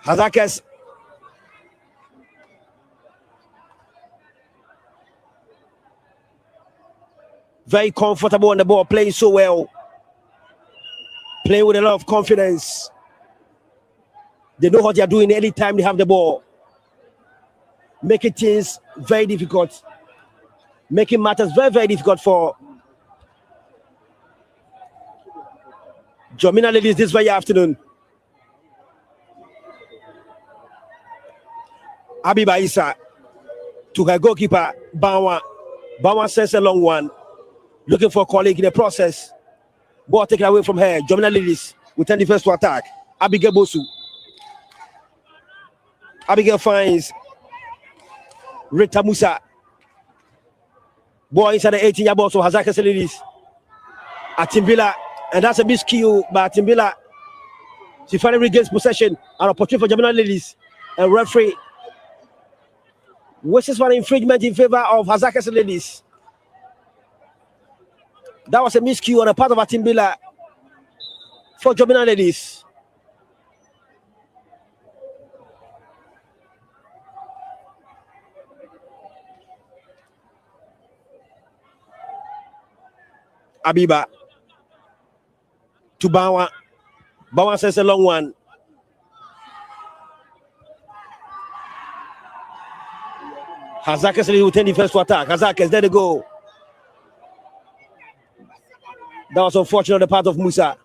Hasaacas very comfortable on the ball, playing so well, playing with a lot of confidence. They know what they are doing anytime they have the ball, making things very difficult. Making matters very, very difficult for Janina Ladies this very afternoon. Abiba Issa to her goalkeeper, Bawa. Bawa sends a long one. Looking for a colleague in the process. Ball taken away from her. Janina Ladies with 10 defense to attack. Abigail Bosu. Abigail finds Rita Musa. Ball inside the 18-yard box of Hasaacas Ladies. Atimbila, and that's a miscue by Atimbila. She finally regains possession. An opportunity for Janina Ladies. And referee wishes for an infringement in favor of Hasaacas Ladies. That was a miscue on the part of Atimbila for Janina Ladies. Abiba to Bawa. Bawa says a long one. Hasaacas will take the first to attack. Hasaacas, there they go. That was unfortunate on the part of Musa.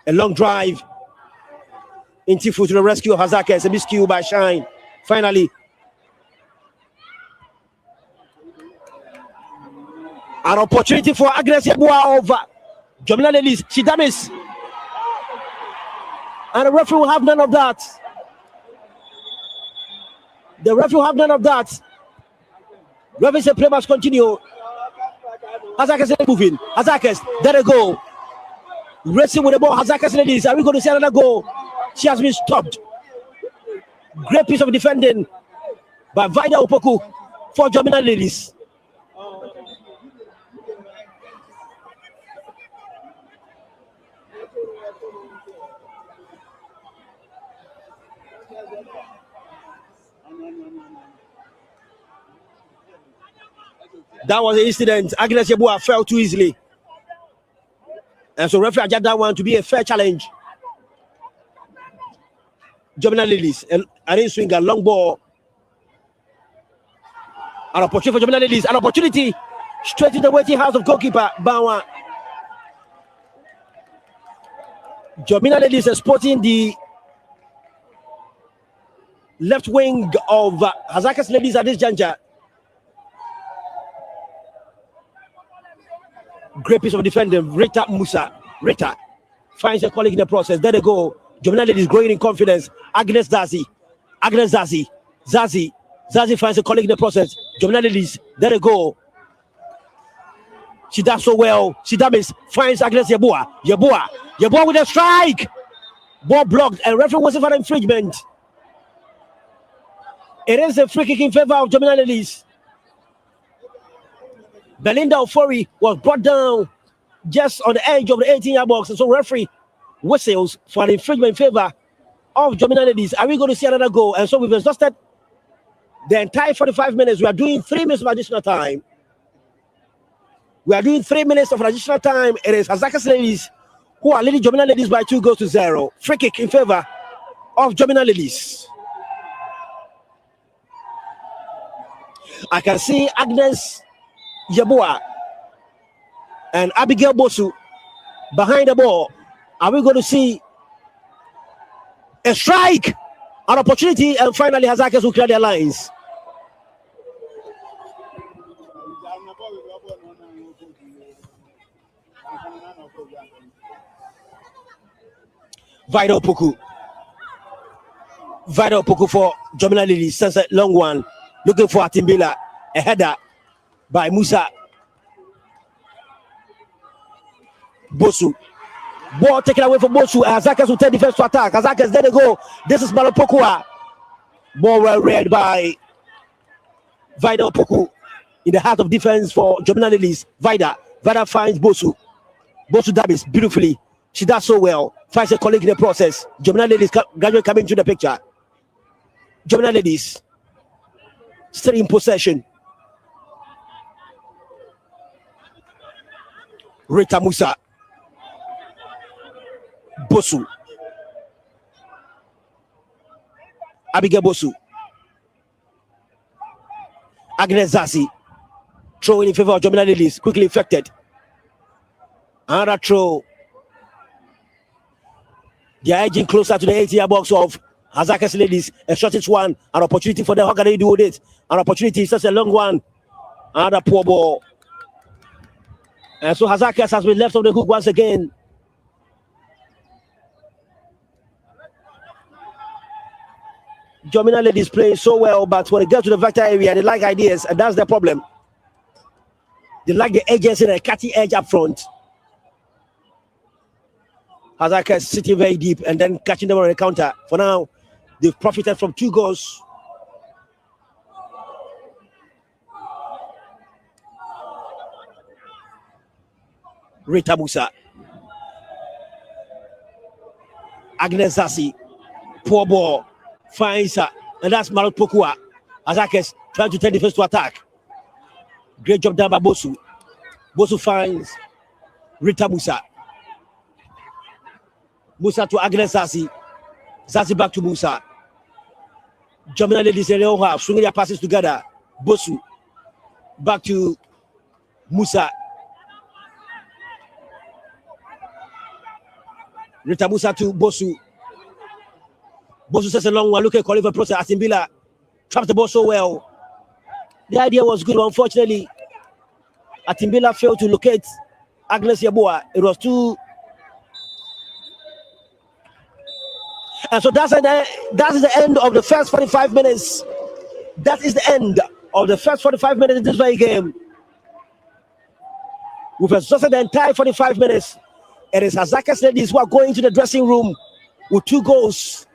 A long drive. Intifu to the rescue of Hasaacas. A miscue by Shine. Finally. An opportunity for Agnes Yeboah of Janina Ladies. She damages. And the referee will have none of that. The referee will have none of that. Referee said play must continue. Hasaacas is moving. Hasaacas, there they go. Racing with the ball. Hasaacas Ladies. Are we going to see another goal? She has been stopped. Great piece of defending by Vida Opoku for Janina Ladies. That was the incident. Agnes Yeboah fell too easily. And so referee adjudged that one to be a fair challenge. Janina Ladies, and I didn't swing a long ball. An opportunity for Janina Ladies, an opportunity straight in the waiting house of goalkeeper Bawa. Janina Ladies is sporting the left wing of Hasaacas Ladies at this juncture. Great piece of defending. Rita Musa. Rita finds a colleague in the process. There they go. Janina Ladies growing in confidence. Agnes Zazi. Zazi finds a colleague in the process. Janina Ladies. There they go. She does so well. She damage. Finds Agnes Yeboah. Yeboah with a strike. Ball blocked. And referee wasn't for infringement. It is a free kick in favor of Janina Ladies. Belinda Ofori was brought down just on the edge of the 18-yard box, and so referee whistles for an infringement in favor of Janina Ladies. Are we going to see another goal? And so we've exhausted the entire 45 minutes. We are doing 3 minutes of additional time. It is Hasaacas Ladies who are leading Janina Ladies by 2-0. Free kick in favor of Janina Ladies. I can see Agnes Yeboah and Abigail Bosu behind the ball. Are we going to see a strike, an opportunity, and finally Hasaacas will clear their lines? Vital Puku for Janina Ladies. Sends a long one, looking for Atimbila. A header by Musa. Bosu. Ball taken away from Bosu. Hasaacas will take defense to attack. Hasaacas, there they go. This is Malapokua. Ball well read by Vida Opoku in the heart of defense for Janina Ladies. Vida finds Bosu. Bosu dabbies beautifully. She does so well. Finds a colleague in the process. Janina Ladies gradually coming into the picture. Janina Ladies still in possession. Rita Musa. Bosu. Abigail Bosu. Agnes Zazi. Throw in favor of Janina Ladies. Quickly effected. Another throw. They are edging closer to the 80-yard box of Hasaacas Ladies. A shortest one. An opportunity for them. How can they do with it? An opportunity. Such a long one. Another poor ball. And so Hasaacas has been left on the hook once again. Janina Ladies playing so well, but when they get to the vector area, they like ideas, and that's their problem. They like the agency and the cutting edge up front. Hasaacas sitting very deep and then catching them on the counter. For now, they've profited from 2 goals. Rita Musa. Agnes Zazi. Poor ball. Finds her. And that's Malapokua. Hasaacas trying to turn defense to attack. Great job done by Bosu. Bosu finds Rita Musa. Musa to Agnes Zazi. Zazi back to Musa. Janina Ladies and Leon have swinging their passes together. Bosu. Back to Musa. Rita Musa to Bosu. Bosu says a long one. Look at Oliver process. Atimbila traps the ball so well. The idea was good, but unfortunately, Atimbila failed to locate Agnes Yeboah. It was too. And so that is the end of the first 45 minutes. That is the end of the first 45 minutes in this very game. We've exhausted the entire 45 minutes. It is Hasaacas Ladies who are going to the dressing room with 2 goals.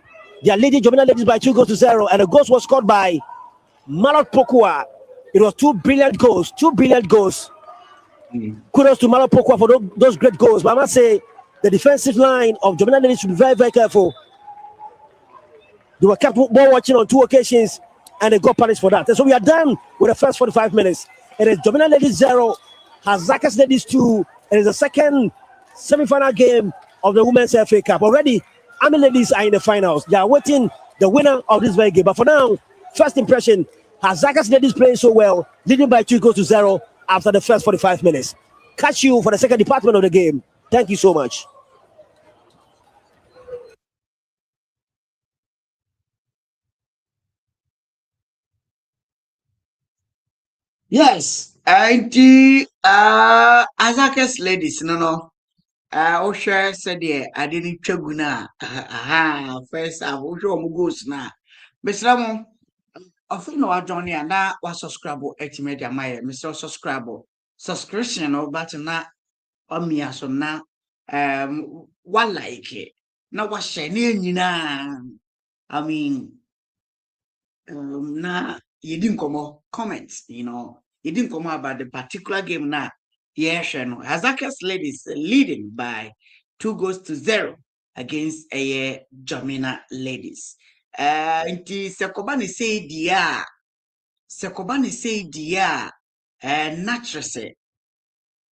They are leading Janina Ladies by 2-0, and the goals was scored by Malapokua. It was 2 brilliant goals. 2 brilliant goals. Kudos to Malapokua for those great goals. But I must say, the defensive line of Janina Ladies should be very, very careful. They were kept ball watching on 2 occasions, and they got punished for that. And so we are done with the first 45 minutes. It is Janina Ladies 0, Hasaacas Ladies 2. It is the second semi-final game of the Women's FA Cup. Already, Army Ladies are in the finals. They are waiting the winner of this very game. But for now, first impression, Hasaacas Ladies playing so well, leading by 2-0 after the first 45 minutes. Catch you for the second department of the game. Thank you so much. Yes, the Hasaacas Ladies, no. Osha said, yeah, I didn't chaguna. First, I will show goes now. Mr. Often no Johnny and now was subscribe at media my Mr. Subscription or button now on me as on now. One like it. Now was shining, I mean, now you didn't come up comments, you didn't come up about the particular game now. Yes, Hasaacas Ladies leading by 2-0 against Janina Ladies. Inti Sekobani say dia naturally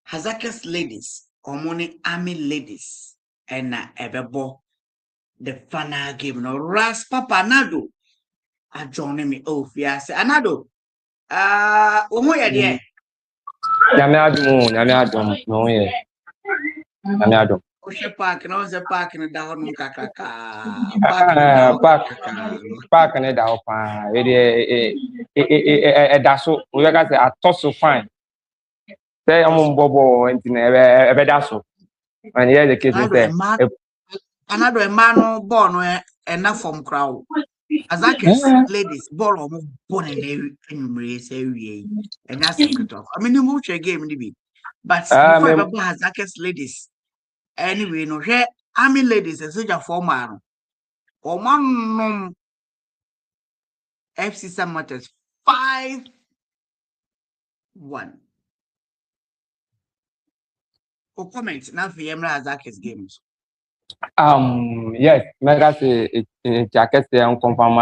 Hasaacas Ladies Omoni Army Ladies and Ebebo the final game no Ras Papa Nado a joining me off yes Anado Omoya dear. Nyame adom no ye. Nyame adom. Oshe park no se park no da honum kakaka. Park ne da opa. E da so. We ga say atoso fine. Say am bobo enti na e da so. And here the case is another man no ball no enough from crowd. Hasaacas Ladies ball o born in the say we and that's secret of. I mean you move game ni bi. But before Hasaacas Ladies anyway no here Army Ladies as a former or man FC Hasaacas 5-1. O comment na for Hasaacas games. Yes, mega say it jacket say on confirm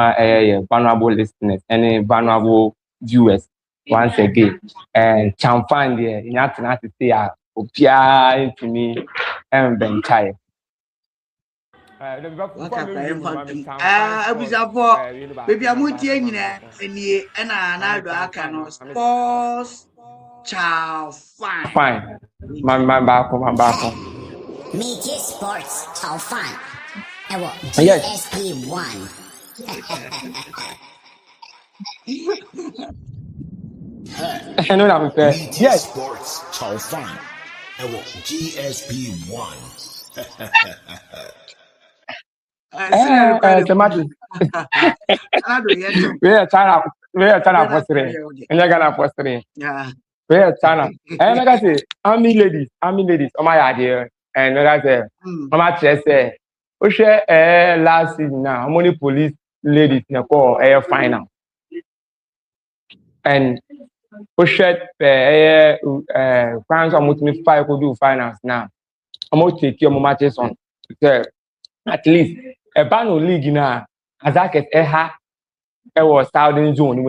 vulnerable listeners and vulnerable viewers once again. And chamfan there, you have to say opia into me and benchai. Baby, I'm with you and I can sports chow fine. My back. Media Sports Chow Fun. And what? GSP1. I know that fair. Yes. Sports Chow Fun. And what? GSP1. We are China for three. And you're gonna for three. Yeah. We are China. And like I say, Army ladies, oh my idea. And like I say, Mama Chess say, we share last season now, how many police ladies in the call air final. And we share France almost 5 could do finals now. I'm going to take your matches on. At least a banner league now, Hasaacas was southern zone.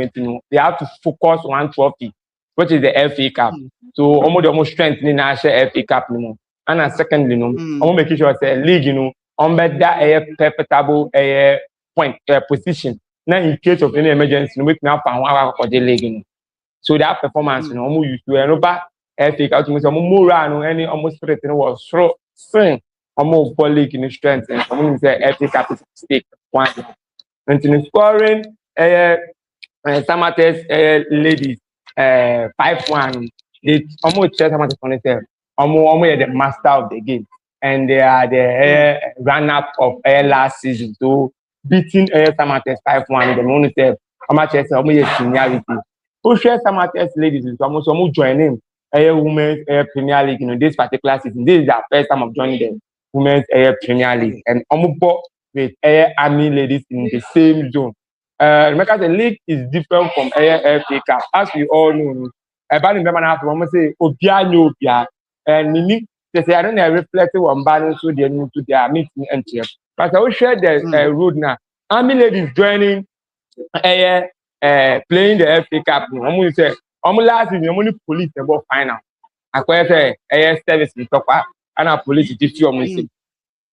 They have to focus on one trophy, which is the FA Cup. So almost strengthening national FA Cup. And secondly, I'm making sure that league, on better perpetuable point position. Now, in case of any emergency, we can have for the league. So that performance, almost used to FA Cup. More run, any almost threatening was throw swing. Almost ball league in strength, and I'm say FA Cup is stake one. And in scoring, Hasaacas Ladies 5-1. They almost said Hasaacas on itself. Almost the master of the game, and they are the run-up of last season. So beating Hasaacas 5-1, the moment say Hasaacas almost seniority. Who share Hasaacas Ladies is almost joining Women's Premier League this particular season. This is their first time of joining the Women's Premier League, and almost with Army Ladies in the same zone. Because the league is different from FA Cup, as we all know. About the man after one say Obia no Obia, and Nini they say I don't reflect on balance so they need to their meeting and check. But I will share the road now. Army ladies joining playing the FA Cup. Omo say omo last season omo police about final. Akwa say service in Tokwa and police did omo say.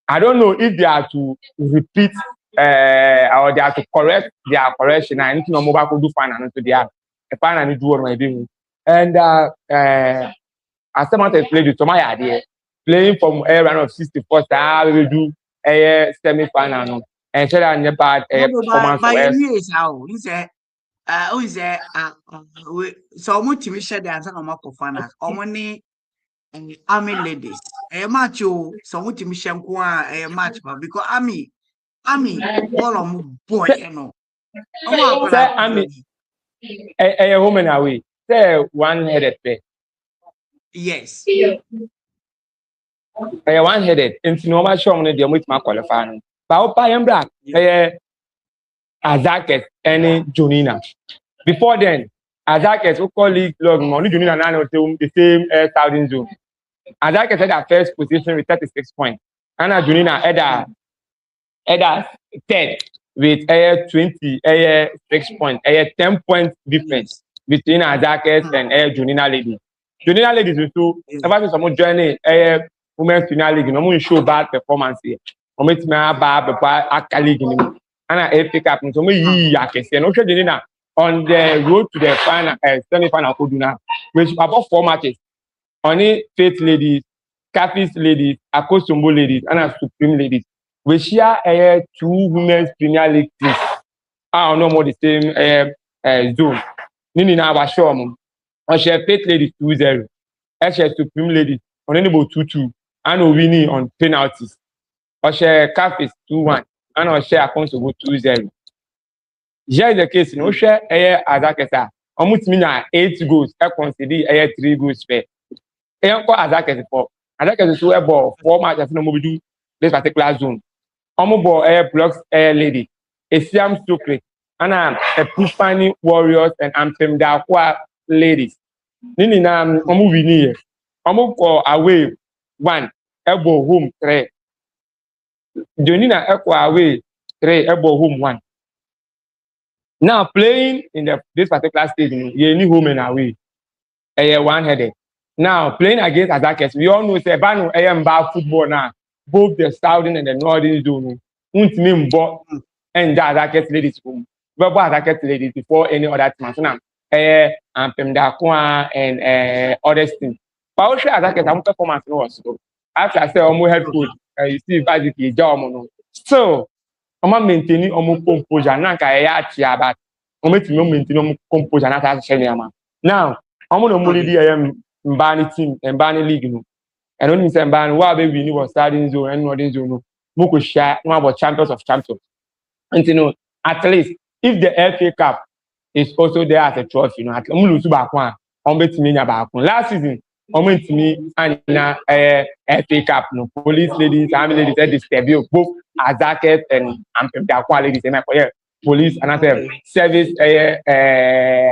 I don't know if they are to repeat or they are to correct their correction. I need to know more about do final so they are a final need do what my doing. And as someone has played with my idea, playing from a run of 64, we will do a semi-final. And so that bad performance by years how he said who is so much we share the answer on my fans or money army ladies a match so much me share a match because army all of boy you know army a woman away say one-headed play. Yes. One-headed into normal show on the with my qualifying. But I am black. Hasaacas and Janina. Before then, Hasaacas who call league log only Janina now the same southern zone. Hasaacas had a first position with 36 points. And Janina had third with 26 points. 10 points difference between Hasaacas and Janina Ladies. Janina Ladies will too. Ever since someone joining women's final league, no one show bad performance here. No make me bad league anymore. And I pick up so me I can say no Janina on the road to the final semi-final Koduna, which about 4 matches. Only Faith Ladies, Catholic Ladies, Akosombo Ladies, and Supreme Ladies. We share 2 women's Premier League teams. I don't know more the same zone. Nini na wa show mo. On share Faith Ladies 2-0. I share Supreme Ladies on any 2-2 and we winning on penalties. I share Catholic 2-1 and I share Akosombo 2-0. Here is the case. No share Hasaacas. Almost mean 8 goals. I consider 3 goals fair. Encore Hasaacas for Hasaacas is about 4 matches no more do this particular zone. Almost ball blocks lady. A Siam Stokely and a Pushpani Warriors and Anthem Dakwa ladies. Nini na omu wini. Omu go away 1 elbow home 3. Janina equal away 3 elbow home 1. Now playing in this particular stage, you need home and away. One-headed. Now playing against Hasaacas, we all know say Banu about football now. Both the southern and the northern zone. Mean bought and the Hasaacas ladies home. But Hasaacas ladies before any other team. So now and Pemdakwa and other things. But also Hasaacas some performance was so. After I say almost head coach, you see basically job no. So I'm maintaining almost composure. Now but I'm maintaining composure. Now I'm going to Mbani team and Mbani league no. And only say Mbani why baby we was starting zone and northern zone no. Moko share one about champions of champions. And you know at least if the FA Cup is also there as a trophy, you know, at lose back one. Last season, to me and FA Cup, no police ladies, army ladies, this debut both Hasaacas and Dakwa ladies, and police and I say service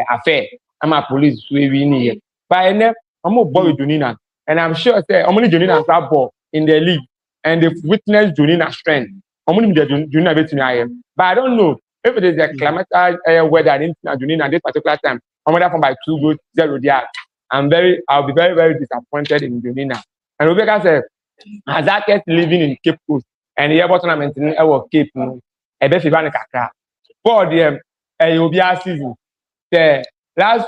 affair. I'm a police we need. But I'm a boy with Janina, and I'm sure say I'm only Janina club ball in the league, and they've witnessed Janina's strength. I'm only the Janina between I am, but I don't know if it is a climatic weather in Janina at this particular time. I'm from by 2 goals 0 there. I'll be very, very disappointed in Janina. And Rebecca said, Hasaacas living in Cape Coast, and the airport tournament in our Cape, a bit of Kakra. For the Obia season, the last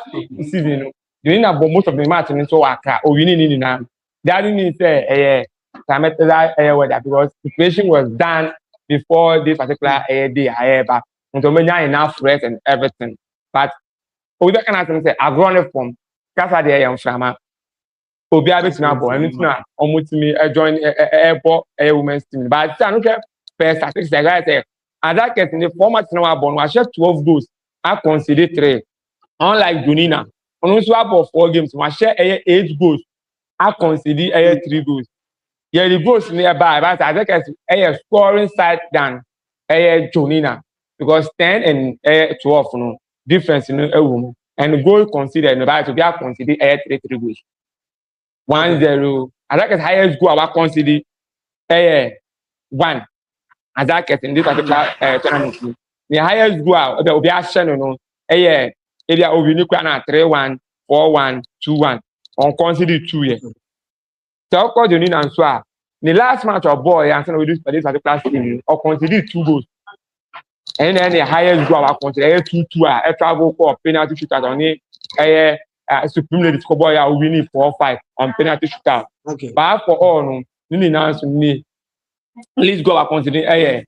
season, Janina bought most of the match in so Accra, or winning in now. That didn't say climatic weather because the situation was done before this particular day, but until enough rest and everything. But we can say, I've grown up from Casa de Yamshama. Obi Abisina boy, and it's not almost me join airport women's team. But I don't care first statistics. The guy say, Hasaacas in the format now born was just 12 goals. I consider 3. Unlike Janina, on also about 4 games, I share 8 goals. I consider 3 goals. Yeah, the goals nearby, but Hasaacas a scoring side than Janina because 10 and 12 no difference in a woman and goal considered about to be considered 3 goals. 1-0. Hasaacas highest goal I consider 1. Hasaacas in this particular tournament. The highest goal will be action no area we need 3-1, 4-1, 2-1 on consider 2 years. So called Janina and so the last match of boy and we do for this particular team or consider 2 goals. And then the highest goal I consider 2-2 a travel for penalty shootout on it supreme ladies boy are winning 4-5 on penalty shootout. Okay. But for all no Nina me let's go back consider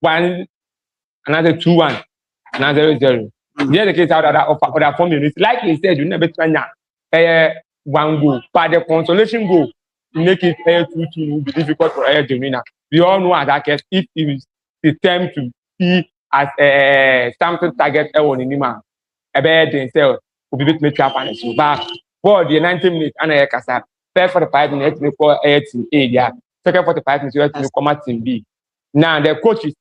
1 another 2-1 another 0-0. Yeah, the case out of that form unit. Like he said, you never try 1 goal, but the consolation goal to make it 2-2 will be difficult for Janina. We all know Hasaacas if it is the time to be as something target on in him. A bad themselves will be bit make up and so back. For the 90 minutes, and I can first 45 minutes we call team A, yeah. Second 45 minutes we come at team B. Now the coaches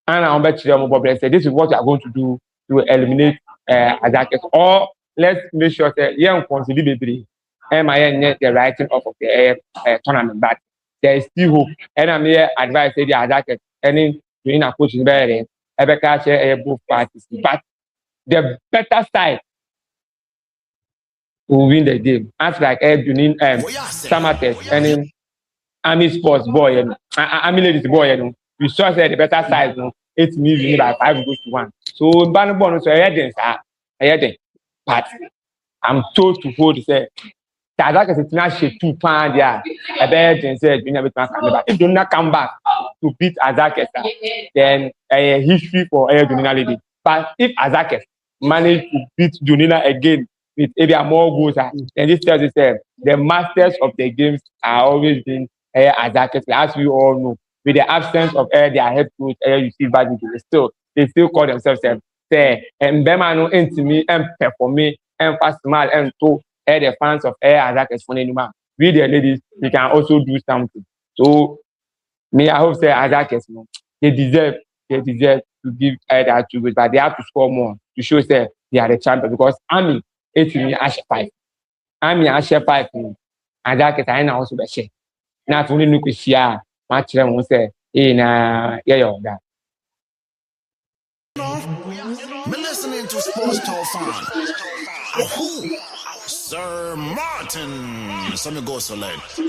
and I'll bet you say this is what we are going to do to eliminate Hasaacas. Or let's make sure that young consider the writing off of the tournament, but there is still hope. And I'm here advise the Hasaacas any doing a coach is better ever catch both parties. But the better side will win the game. As like Janina Samates and Army Sports boy and Army Ladies boy and we saw that the better side no 8 million by 5-1. So ban bonus but I'm told to hold say Hasaacas is not shit 2 pound yeah. A bad and said you never if do not come back to beat Hasaacas then a history for Janina Ladies. But if Hasaacas manage to beat Janina again with maybe more goals, then this tells us the masters of the games are always been Hasaacas, as we all know. With the absence of their head coach, you see bad they still call themselves say and Bemano into me and for me and fast smile and to the fans of Hasaacas for anymore. We the ladies, we can also do something. So me, I hope say Hasaacas, they deserve to give that 2 goals, but they have to score more to show say they are the champion because Army 8 me Ashe 5. Army Ashe 5 Hasaacas I now also be share. Not only look share match them say in that. Me listening to Sports Talk Fan. Sir Martin. Some go select.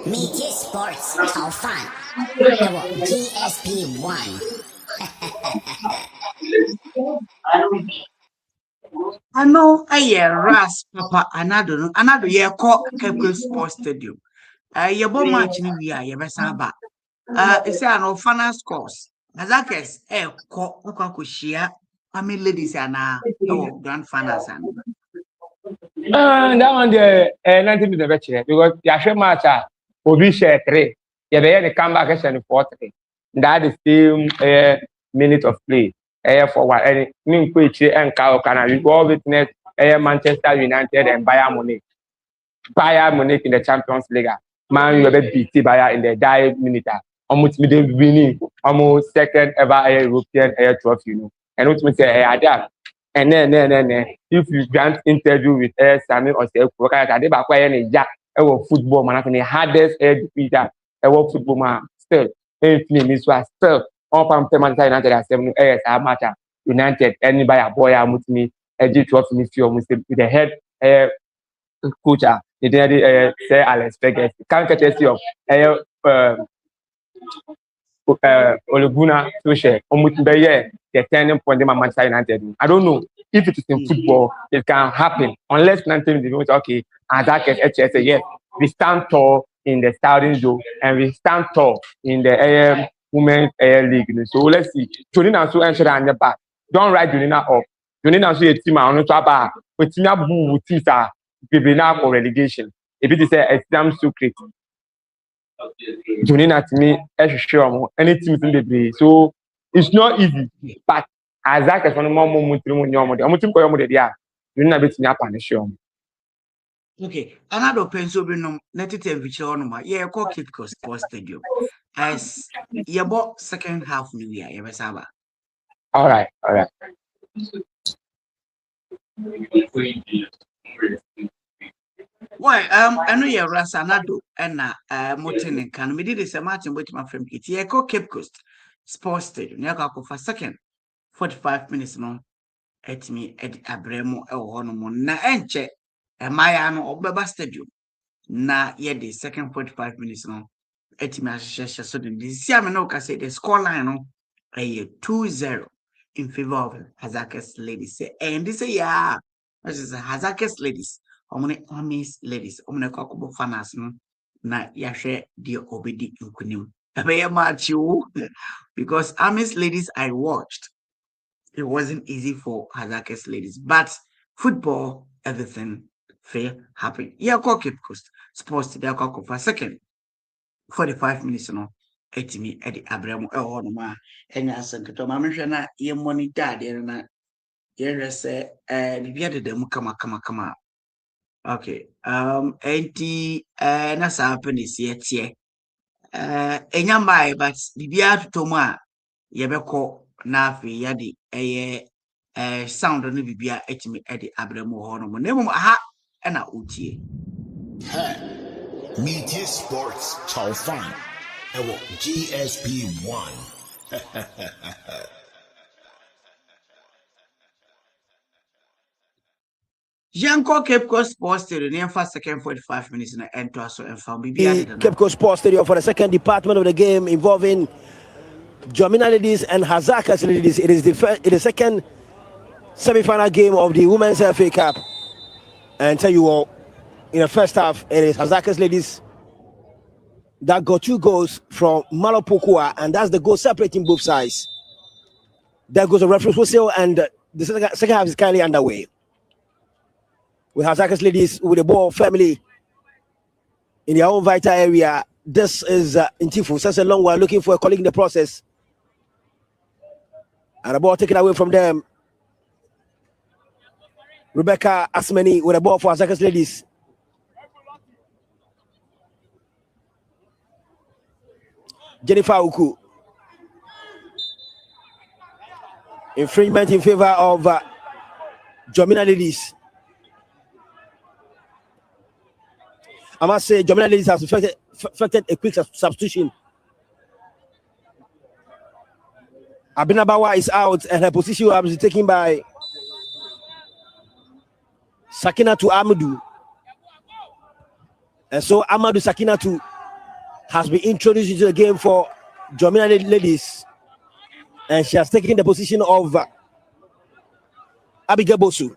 Meet your sports Talk Fan. GSP1. I know ras papa anado ye call Cape Sports Stadium. Your bomb match ni we are your best ba. It's an final scores. Hasaacas call Okakushia. I mean ladies and grand finals and That one the 90 minutes because the actual match will be share 3. Yeah, they come back and 4-3. That is still minute of play. For what any mean which and Can we go witness Manchester United and Bayern Munich. Bayern Munich in the Champions League. Man, you will beat Bayern in the die minute. Almost winning, almost second ever European trophy, And what me say that. And then if you grant interview with Samuel or say they back football man, the hardest defeater football man still. Still on Manchester United 7 years match United anybody a boy me trophy me feel with the head coach the say Alex Ferguson can't get of Oleguna Solskjaer the turning point in Manchester United. I don't know if it is in football, it can happen unless 19 minutes. Okay, Hasaacas HSA, yes, we stand tall in the starting zone and we stand tall in the women's league. So let's see. Janina so ensure on the back. Don't write Janina off. Janina so a team on the back. But Tina Boo Tisa be now for relegation. If it is a exam secret. Janina to me, sure any team in the play. So it's not easy, but Hasaacas one more moment to Janina bit me up on the show. okay. Another pencil be no negative which on my call Cape Sports Stadium. As your bought second half new year, you best have. All right. Why, I know you're Rasanado and Motin and Can. We did this a match with my friend Kitty. I call Cape Coast Sports Stadium. You go for second 45 minutes no. At me at Abremo or Honomo na enche. Mayano or Baba Stadium. Na ye the second 45 minutes no. At me as so this year, I know say the score line no. A 2-0 in favor of Hasaacas Ladies. And this yeah, this is Hasaacas Ladies. Omune Amis Ladies. Omune Kakubo Fanas no. Na yashe dear obedi inkunim. Ebe match you because Amis Ladies I watched. It wasn't easy for Hasaacas Ladies, but football, everything fair happen. Yeah, Cape Coast Sports today for second 45 minutes no. Etimi edi abramo no ma enya asanketo ma mehwe na ye monitor de na ye hwese bibia de dem kama okay enti na sa happiness ye tie enya mai but bibia to mu a ye beko na afi ya de sound no bibia etimi edi abramo no mo nemu aha na utie Media Sports How Fun. Ewo GSP1. Janko Cape Coast Sports Stadium near first second 45 minutes in the end to us and found BB Cape Coast Sports Stadium for the second department of the game involving Janina Ladies and Hasaacas Ladies. It is the second semi-final game of the Women's FA Cup. And tell you all, in the first half, it is Hasaacas Ladies that got 2 goals from Malopokua, and that's the goal separating both sides. There goes a referee whistle, and the second half is currently underway. With Hasaacas Ladies with the ball firmly in their own vital area. This is Intifu, such a long one, looking for a colleague in the process. And the ball taken away from them. Rebecca Asmani with a ball for Hasaacas Ladies. Jennifer Uku. Infringement in favor of Janina Ladies. I must say, Janina Ladies has effected a quick substitution. Abinabawa is out, and her position will be taken by Sakinatu Amadou. And so Amadou Sakinatu has been introduced into the game for Janina Ladies, and she has taken the position of Abigail Bosu.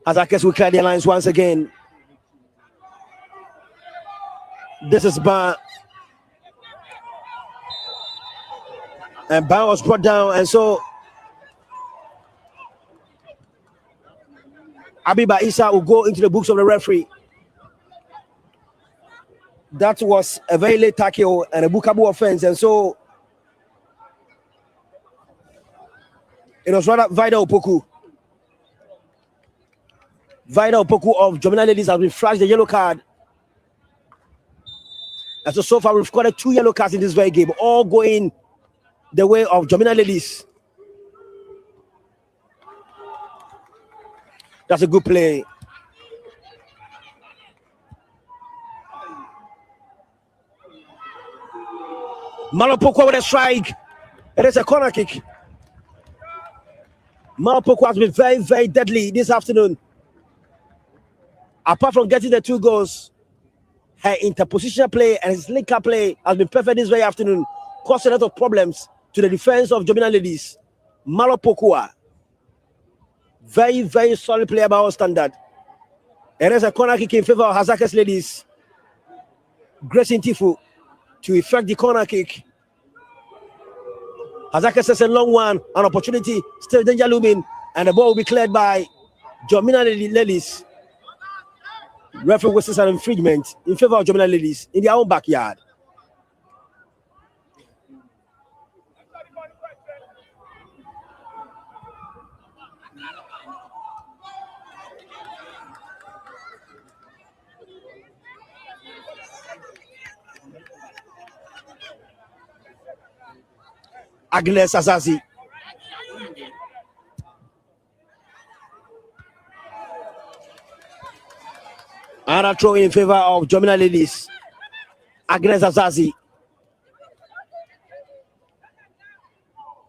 Hasaacas will clear the lines once again. This is Ban. And Ban was brought down, and so Abiba Isa will go into the books of the referee. That was a very late tackle and a bookable offense, and so it was rather Vida Opoku. Vida Opoku of Janina Ladies has been flashed the yellow card. And so far we've got 2 yellow cards in this very game, all going the way of Janina Ladies. That's a good play. Malopoko with a strike. It is a corner kick. Malopoko has been very, very deadly this afternoon. Apart from getting the 2 goals, her interpositional play and his link-up play has been perfect this very afternoon, causing a lot of problems to the defense of Janina Ladies. Malopokua, very, very solid player by our standard. It is a corner kick in favor of Hasaacas Ladies. Grace Intifu to effect the corner kick. Hasaacas has a long one, an opportunity, still danger looming, and the ball will be cleared by Janina Ladies. Referee whistles an infringement in favor of Janina Ladies in their own backyard. Agnes Azazi. Another throw in favor of Janina Ladies. Agnes Azazi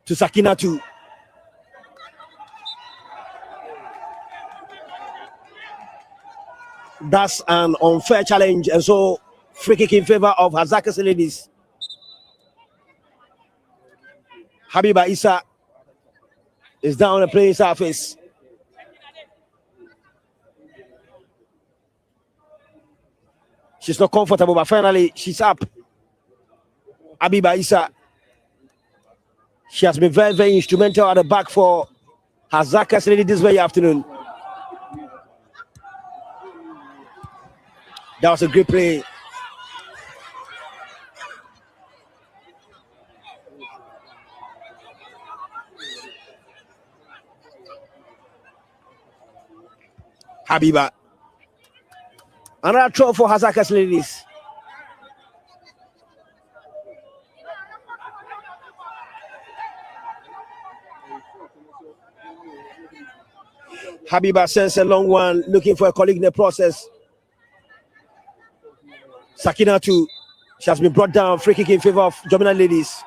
to Sakina 2. That's an unfair challenge, and so free kick in favor of Hasaacas Ladies. Habiba Isa is down the playing surface. She's not comfortable, but finally she's up. Habiba Isa. She has been very, very instrumental at the back for Hasaacas Ladies this very afternoon. That was a great play. Habiba. Another throw for Hasaacas Ladies. Habiba sends a long one, looking for a colleague in the process. Sakina 2. She has been brought down. Free kick in favor of Janina Ladies.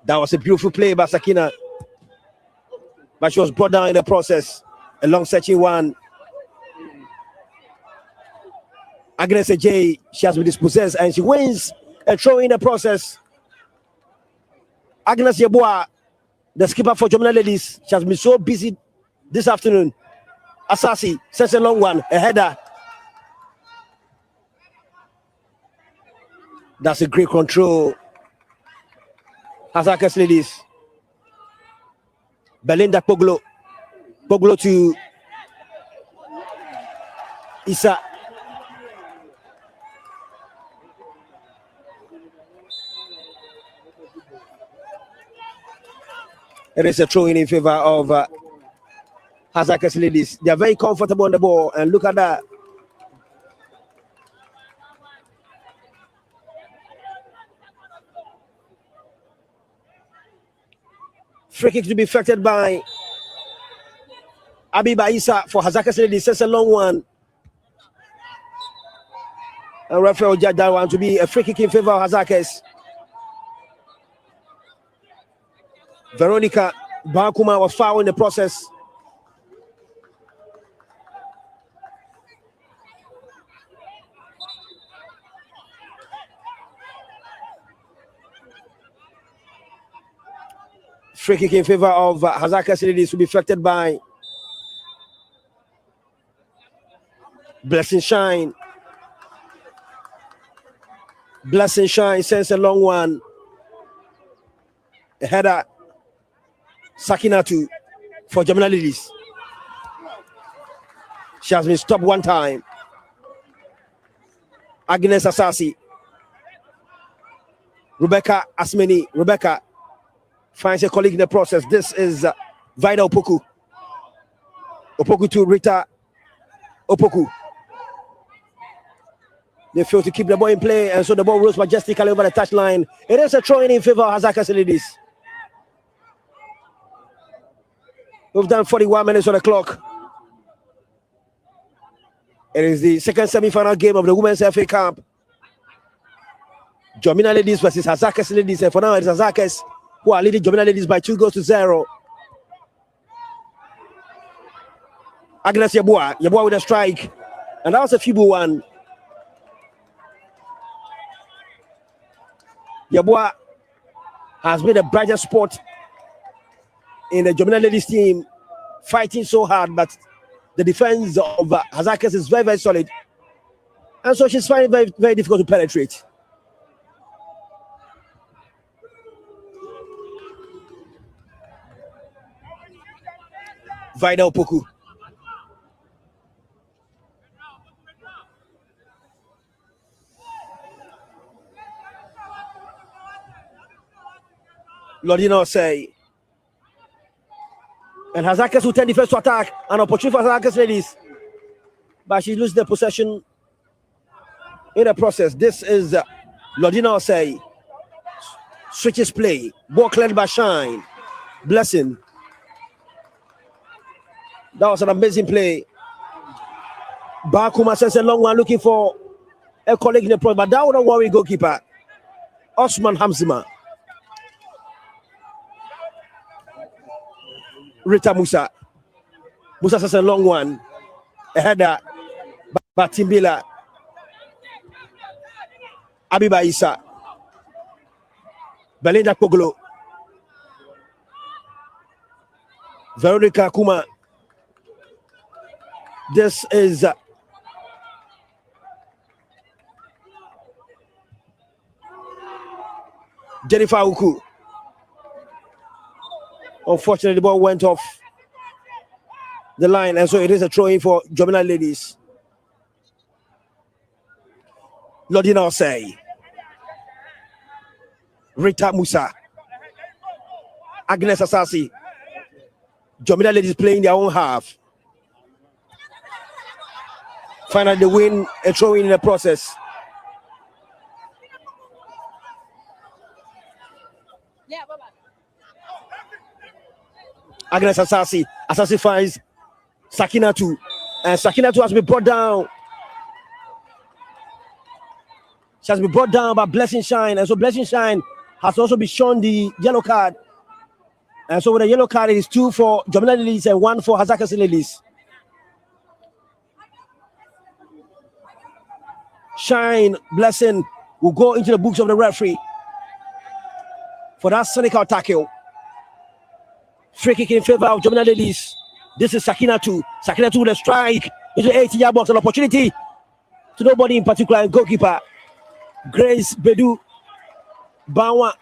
That was a beautiful play by Sakina, but she was brought down in the process. A long searching one. Agnes J. She has been dispossessed and she wins a throw in the process. Agnes Yeboah, the skipper for Janina Ladies, she has been so busy this afternoon. Asasi sends a long one, a header. That's a great control. Hasaacas Ladies. Belinda Poglo. Poglo to Isa. It is a throw in favor of Hasaacas Ladies. They are very comfortable on the ball, and look at that. Free kick to be affected by Habiba Isa for Hasaacas Ladies. That's a long one. And Rafael judged that one to be a free kick in favor of Hasaacas. Veronica Bakuma was fouled in the process. Free kick in favor of Hasaacas Ladies will be affected by Blessing Shine. Blessing Shine sends a long one. A header. Sakina 2 for Janina Ladies. She has been stopped one time. Agnes Asasi. Rebecca Asmeni. Rebecca finds a colleague in the process. This is Vida Opoku. Opoku to Rita Opoku. They fail to keep the ball in play, and so the ball rolls majestically over the touchline. It is a throw in favor of Hasaacas Ladies. We've done 41 minutes on the clock. It is the second semi-final game of the Women's FA Cup. Janina Ladies versus Hasaacas Ladies, and for now it's Hasaacas who are leading Janina Ladies by 2-0. Agnes Yeboah with a strike, and that was a feeble one. Yeboah has been a brighter spot in the Janina Ladies team, fighting so hard, but the defense of Hasaacas is very, very solid, and so she's finding it very, very difficult to penetrate. Vida Opoku. Lodino say. And Hasaacas will turn the first to attack. An opportunity for Hasaacas Ladies. But she loses the possession in the process. This is Lodino say. Switches play. Ball cleared by Shine. Blessing. That was an amazing play. Bakuma sends a long one looking for a colleague in the pro, but that wouldn't worry goalkeeper Osman Hamzima. Rita Musa. Musa sends a long one. A header. Batimbila. Abiba Isa. Belinda Koglo. Veronica Kuma. This is Jennifer Uku. Unfortunately, the ball went off the line, and so it is a throw-in for Janina Ladies. Lodina Osei. Rita Musa. Agnes Asasi. Janina Ladies playing their own half. Finally, they win a throw-in in the process. Agnes Asasi. Asasi finds Sakinatu. And Sakinatu has been brought down. She has been brought down by Blessing Shine. And so Blessing Shine has also been shown the yellow card. And so with the yellow card, it is 2 for Janina Ladies and 1 for Hasaacas Ladies. Shine, Blessing will go into the books of the referee for that cynical tackle. Free kick in favor of Janina Ladies. This is Sakinatu. Sakinatu with a strike into the 80-yard box. An opportunity to nobody in particular. And goalkeeper Grace Bedu Bawa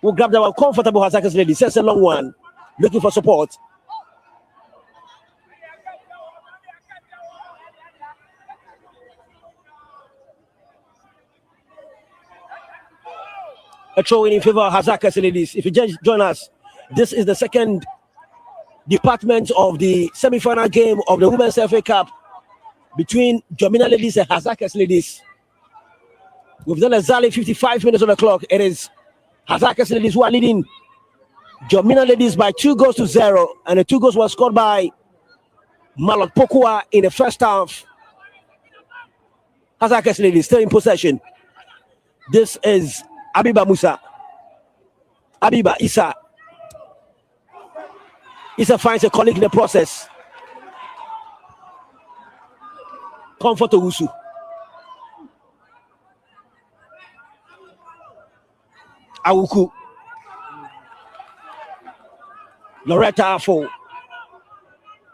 will grab that one. Comfortable Hasaacas Ladies. Sends a long one. Looking for support. A throw in favor of Hasaacas Ladies. If you just join us, this is the second department of the semi-final game of the Women's FA Cup between Janina Ladies and Hasaacas Ladies. We've done exactly 55 minutes on the clock. It is Hasaacas Ladies who are leading Janina Ladies by 2-0, and the 2 goals were scored by Malot Pokua in the first half. Hasaacas Ladies still in possession. This is Abiba Musa. Abiba Isa. Isa finds a colleague in the process. Comfort Owusu. Awuku. Loretta Afo.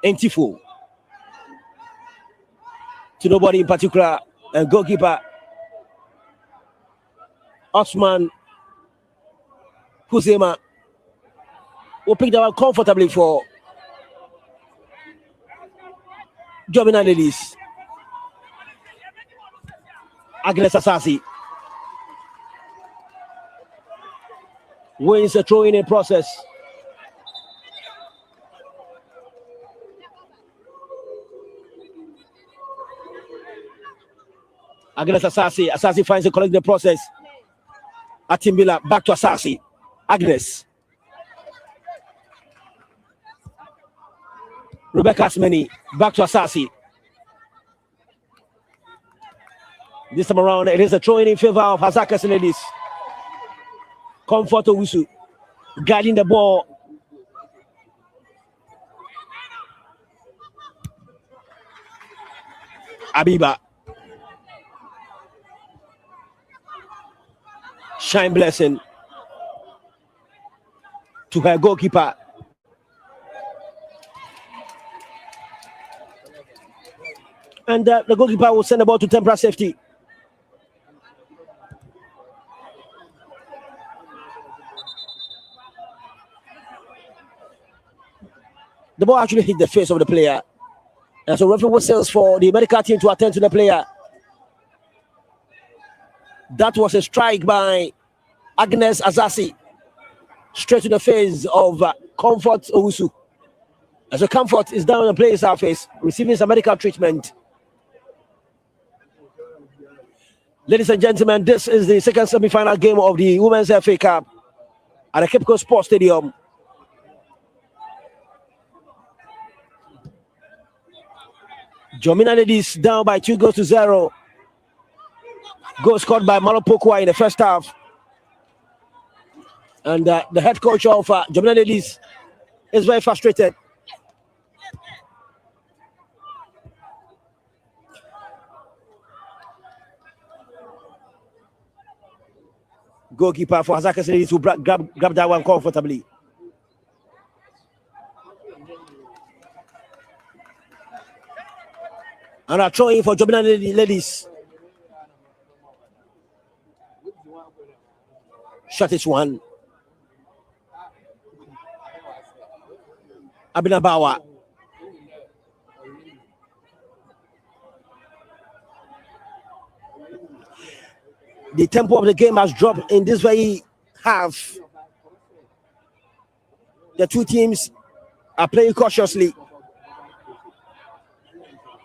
Entifo. To nobody in particular. And goalkeeper Osman Husema will pick that one comfortably for Janina Ladies. Agnes Asasi wins a throw in a process. Agnes Asasi. Asasi finds a colleague in the process. Atimbila back to Asasi. Agnes. Rebecca Asmani back to Asasi. This time around, it is a throw in favor of Hasaacas Ladies. Comfort Owusu guiding the ball. Abiba. Shine Blessing to her goalkeeper. And the goalkeeper will send the ball to temporary safety. The ball actually hit the face of the player. And so referee whistles for the medical team to attend to the player. That was a strike by Agnes Asasi. Straight to the face of Comfort Owusu. And so Comfort is down on the player's surface, receiving some medical treatment. Ladies and gentlemen, this is the second semi-final game of the Women's FA Cup at the Cape Coast Sports Stadium. Janina Ladies down by 2-0. Goal scored by Malopokwa in the first half. And the head coach of Janina Ladies is very frustrated. Goalkeeper for Hasaacas Ladies to grab that one comfortably. And a throw in for Janina Ladies. Shot is one. Abinabawa. The tempo of the game has dropped in this very half. The two teams are playing cautiously,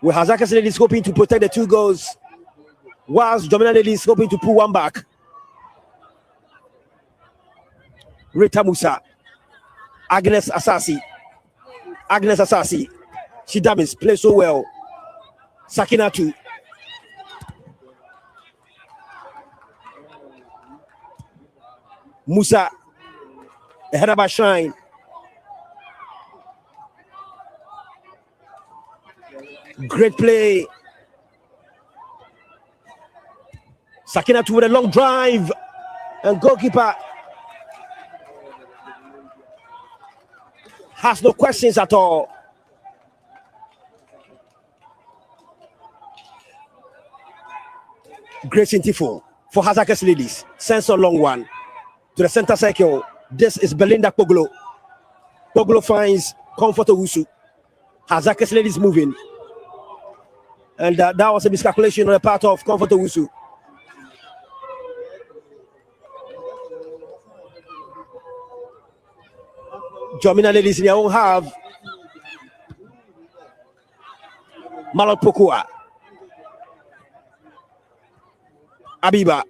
with Hasaacas Ladies hoping to protect the 2 goals, whilst Janina Ladies hoping to pull one back. Rita Musa, Agnes Asasi. She damage plays so well. Sakinatu. Musa, the header by Shine. Great play. Sakinatu with a long drive. And goalkeeper has no questions at all. Great Intifo for Hasaacas Ladies. Sends a long one to the center circle. This is Belinda Poglo. Poglo finds Comfort Owusu. Hasaacas Ladies moving. And that was a miscalculation on the part of Comfort Owusu. Janina Ladies in their own half. Malot Pokua. Abiba.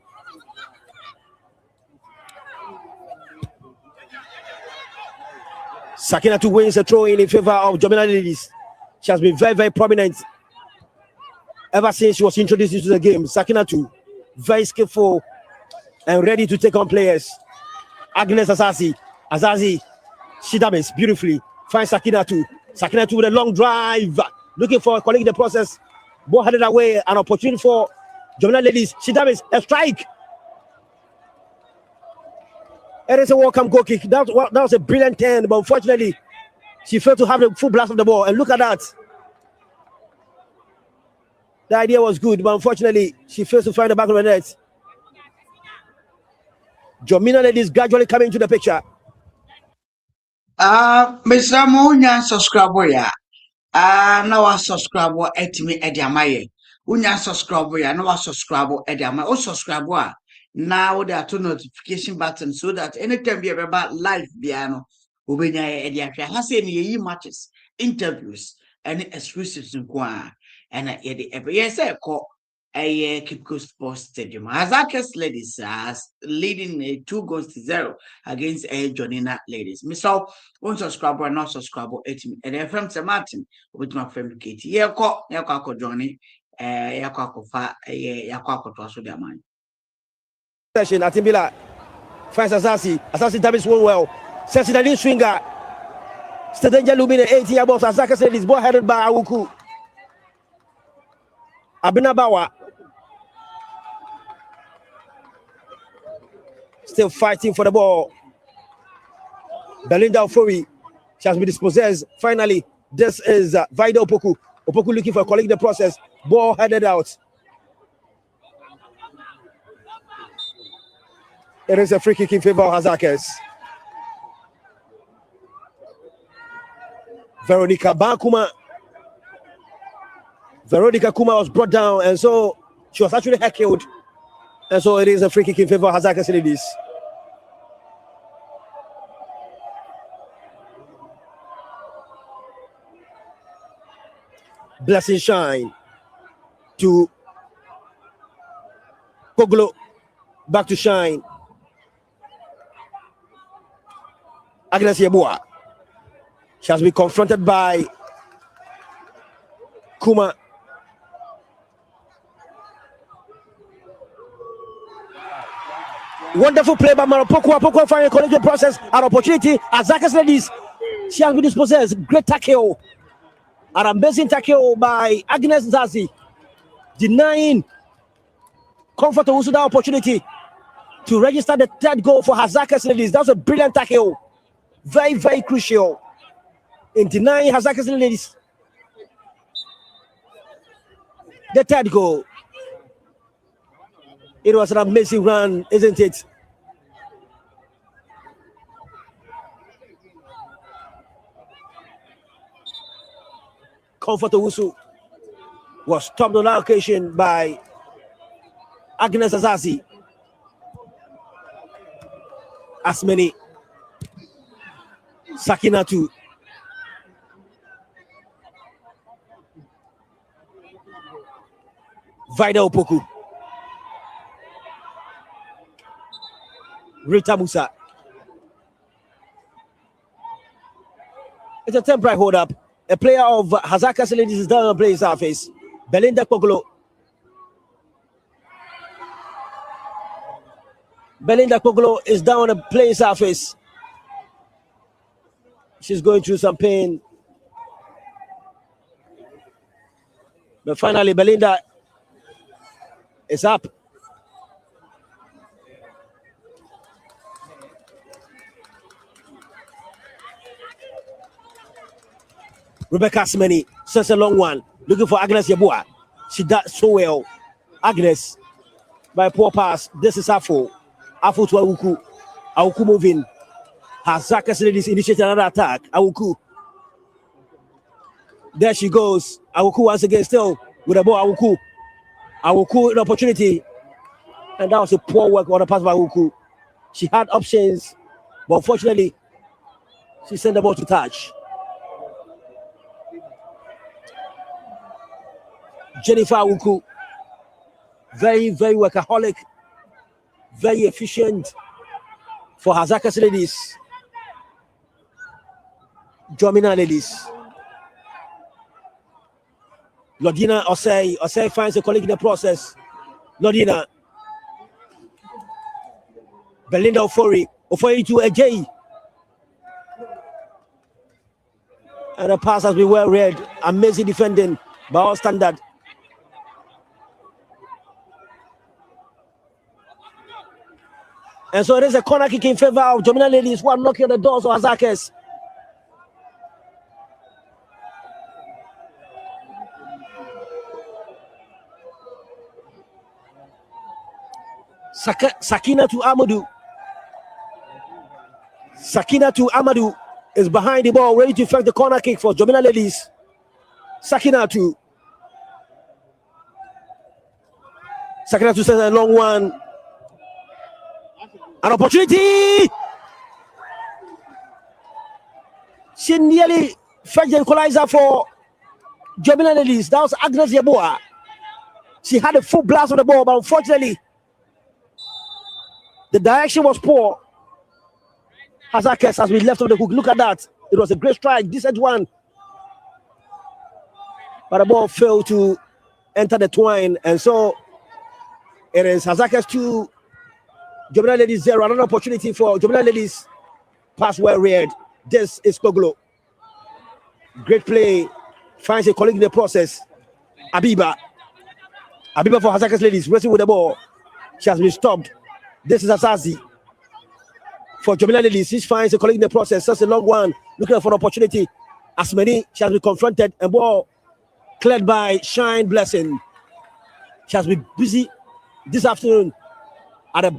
Sakinatu wins a throw in favor of Janina Ladies. She has been very, very prominent ever since she was introduced into the game. Sakinatu, very skillful and ready to take on players. Agnes Asasi. She damages beautifully. Finds Sakinatu. Sakinatu with a long drive. Looking for a colleague in the process. Ball headed away. An opportunity for Janina Ladies. She damages a strike. It is a welcome goal kick. That was a brilliant turn, but unfortunately, she failed to have the full blast of the ball. And look at that. The idea was good, but unfortunately, she fails to find the back of the net. Janina Ladies gradually coming into the picture. Mr. Monya subscribe ya. Na wa subscribe etimi ediamaye. Unya subscribe ya, na wa subscribe ediamaye. O subscribe a now they are to notification button so that anytime we have about live biano, ubenya ediafia has any matches, interviews, and exclusives in kwa. And every year say call a Kipco Sports Stadium. Hasaacas Ladies leading 2-0 against a Janina Ladies. Mister one subscriber and not subscriber 18 and FM Martin with my friend Katie. Yako Johnny, Yako Fa, Yako to us with their mind. Session at Timbila finds Asasi damage one well. Sets in a new swinger. Stadenja Lumina 80 about Hasaacas Ladies, ball headed by Awuku. Abinabawa still fighting for the ball. Belinda Ofori, she has been dispossessed. Finally, this is Vida Opoku. Opoku looking for a colleague in the process. Ball headed out. It is a free kick in favor of Hasaacas. Veronica Kuma was brought down, and so she was actually heckled. And so it is a free kick in favor of Hasaacas Ladies. Blessing Shine to Poglo. Back to Shine. Agnes Yeboah. She has been confronted by Kuma. Wonderful play by Maropoko. Poko finally collecting process. An opportunity. Hasaacas Ladies. She has been dispossessed. Great tackle. An amazing tackle by Agnes Zazi. Denying Comfort Owusu that opportunity to register the third goal for Hasaacas Ladies. That was a brilliant tackle. Very, very crucial in denying Hasaacas Ladies the third goal. It was an amazing run, isn't it? Comfort Owusu was stopped on that occasion by Agnes Azazi. Asmeni Sakinatu. Vida Opoku. Rita Musa. It's a temporary hold up. A player of Hasaacas Ladies is down on the playing surface. Belinda Koglo. Belinda Koglo is down on the playing surface. She's going through some pain. But finally, Belinda is up. Rebecca Asmeni sends a long one. Looking for Agnes Yabua. She does so well. Agnes, by poor pass. This is Afo. Afo to Awuku. Awuku moving. Hasaacas Ladies initiate another attack. Awuku. There she goes. Awuku once again still with the ball. Awuku. Awuku an opportunity. And that was a poor work on the pass by Awuku. She had options, but unfortunately, she sent the ball to touch. Jennifer Awuku. Very, very workaholic. Very efficient for Hasaacas Ladies. Janina Ladies. Lodina Osei finds a colleague in the process. Lodina. Belinda Ofori to Ajay. And the pass has been well read. Amazing defending by all standard. And so it is a corner kick in favor of Janina Ladies who are knocking on the doors of Hasaacas. Sakina to Amadou. Sakina to Amadou is behind the ball, ready to effect the corner kick for Janina Ladies. Sakina to sends a long one. An opportunity. She nearly fetched the equalizer for Janina Ladies. That was Agnes Yeboah. She had a full blast of the ball, but unfortunately, the direction was poor. Hasaacas has been left off the hook. Look at that. It was a great strike, decent one. But the ball failed to enter the twine. And so it is Hasaacas 2, Janina Ladies 0. Another opportunity for Janina Ladies. Pass well read. This is Koglo. Great play. Finds a colleague in the process. Abiba for Hasaacas Ladies. Racing with the ball. She has been stopped. This is Asazi for Janina Ladies. She finds a colleague in the process. That's a long one. Looking for an opportunity. Asmeni, she has been confronted and ball cleared by Shine Blessing. She has been busy this afternoon at a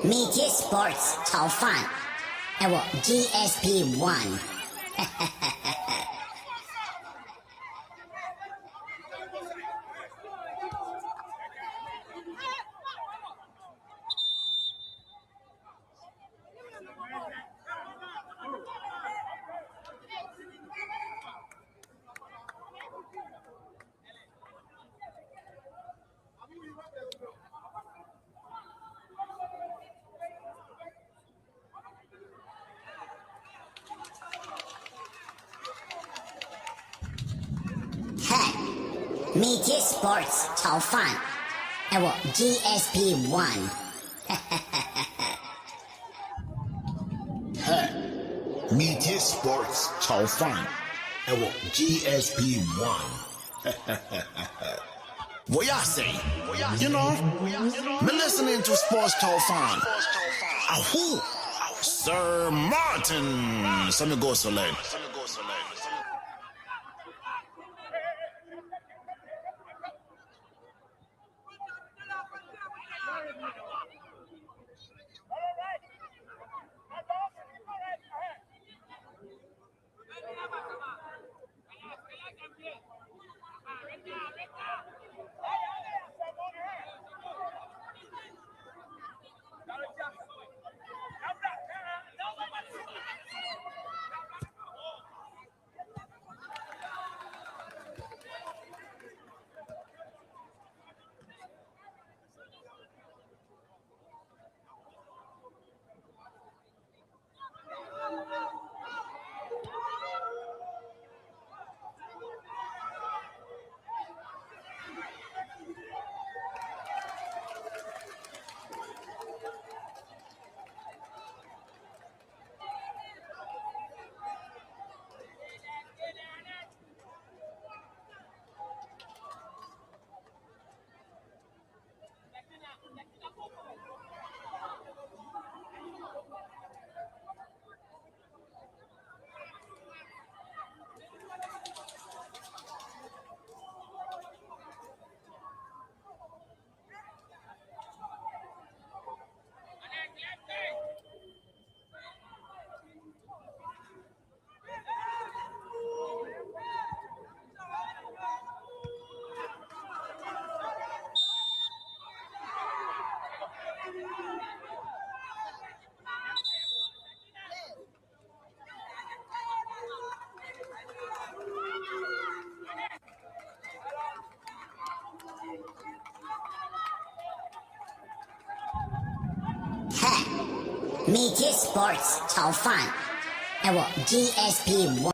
Media Sports 炒飯，誒GSP One。Media Sports 炒飯，誒GSP One。Media Sports 炒飯，GSP One。What y'all say? You know, me listening to Sports Talk Fan. Ahoo, Sir Martin. Let me go, Soleil. Media Sports 炒飯，誒GSP One。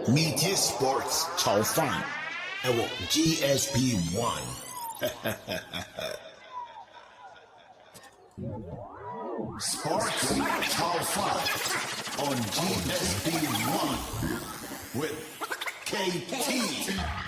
Media Sports Tall Fun. GSP1. Sports Tall Fun on GSP1 with KT.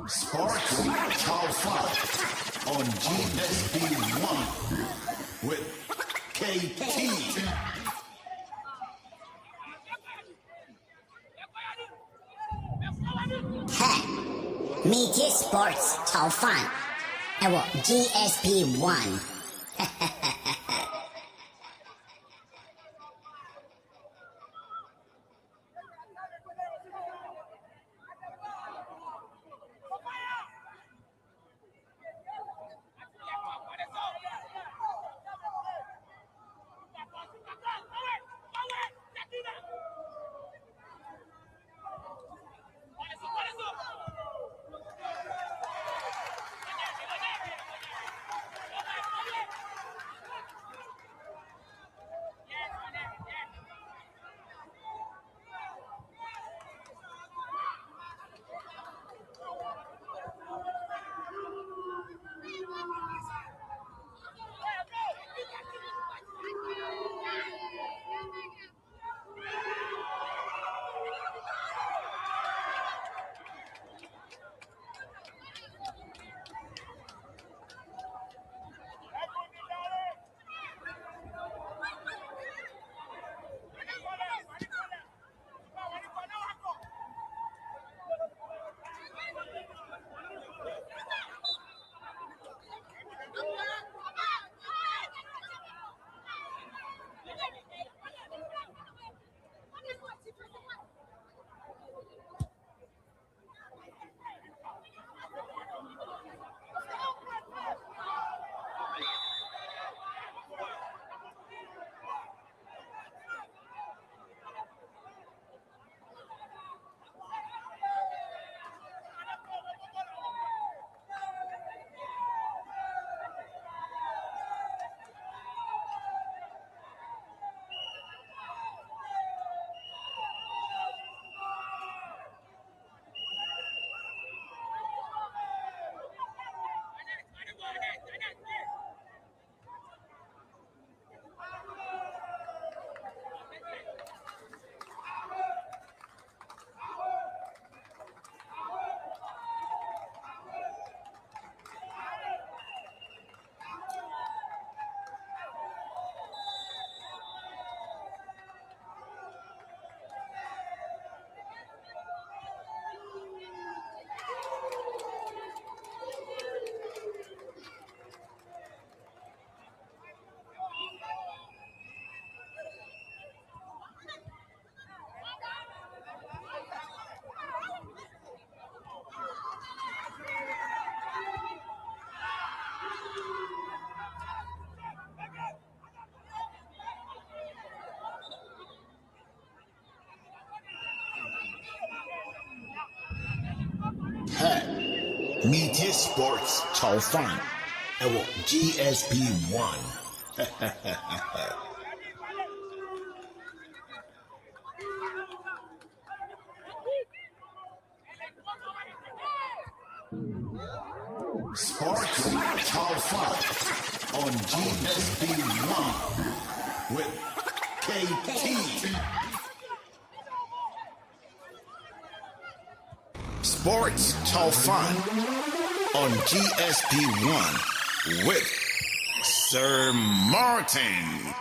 Sports Tall Fun on GSP1 with KT. Media Sports Tall Fun GSP1. Media Sports Chow Fan. GSP1. Sports Chow Fan on GSP1 with KT. Sports Chow Fan on GSP1 with Sir Martin.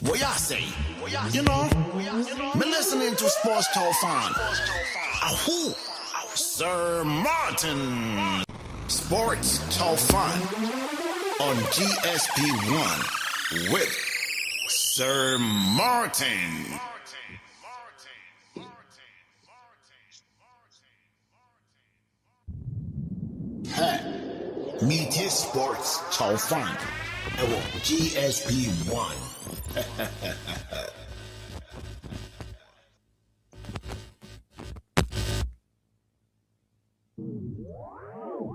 What y'all say? You know, me listening to Sports Talk Fan. Ahoo, Sir Martin. Sports Talk Fan on GSP1 with Sir Martin. Media Sports Talk Fan on GSP1.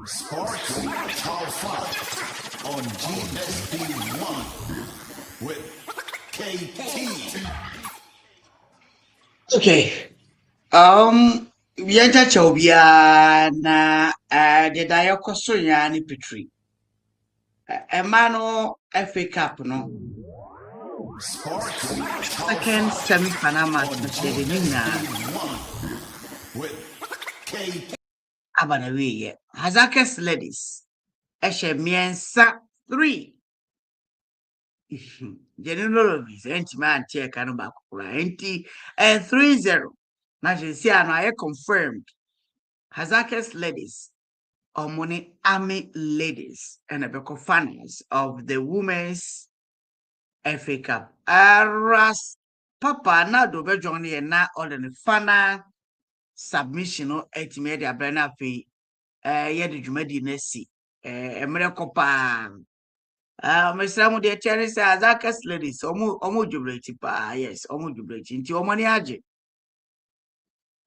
Sports Talk Fan on GSP1 with KT. Okay. Yenta chobia na the Dayokoso yani Petri. Emano FA Cup no. Second semi-final match the Nina with KT. Abanawe Hasaacas Ladies. Eshe miensa 3. Janina Ladies man check anu bakura. Enti 3-0. Na jinsi ano aye confirmed. Hasaacas Ladies money Army Ladies and a finals of the Women's FA Cup. Aras Papa na do be join na all the final submission no ultimate abrana fe ye de dwumadi na si emre kopa mesra mu de chere say Hasaacas Ladies omo jubilate pa yes omo jubilate nti omo ni age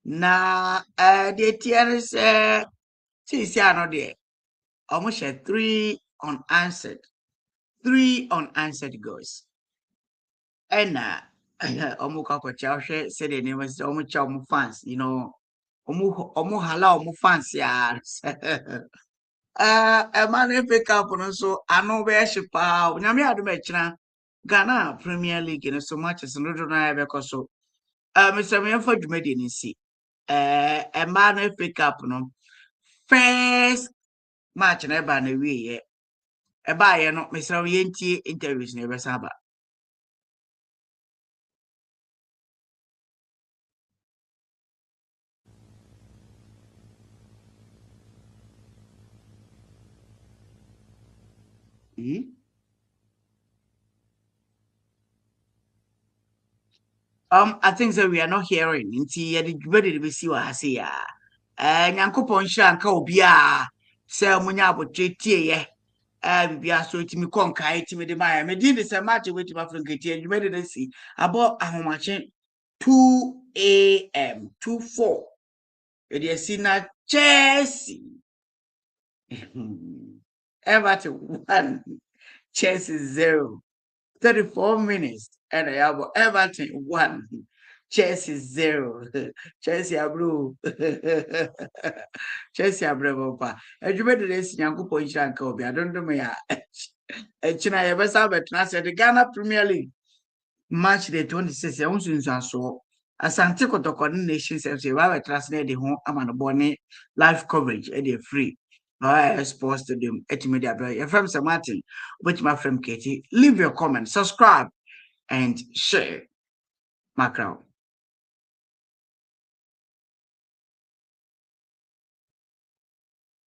na de chere say since ano de almost 3 unanswered goals. And omuka kwa chawshe said the name was omu fans, you know, omu hala omu fans ya. A man pick up on so I know where she pow. Nyami adu mechna Ghana Premier League in so much as no na because so Mr. Mianford Jumedi ni si. A man pick up no first match na eba na wie eba ye no Mr. Yenti interviews na ebe saba. I think that we are not hearing. Inti yadi jubedi be see what I say ya. Nyankopon hira nka obi a se munya abotre tie ye. Bibia so timi konka timi de ma me di de se match weti ma franketie jubedi de si abo ahomache 2 a.m. 2-4. Edi si na Chelsea. Everton 1, Chelsea 0. 34 minutes and I have Everton 1, Chelsea 0. Chelsea blue. Chelsea bravo pa. Ejube de si Nyankopon hira nka obi adondo me ya. Echina ye besa betna se the Ghana Premier League match the 26 e unsunsan so. Asante Kotoko Nations FC wa betna se de ho amano bone live coverage e dey free. Sports Stadium Etimedia Bray FM Sir Martin, which my friend Katie. Leave your comment, subscribe, and share. Macron.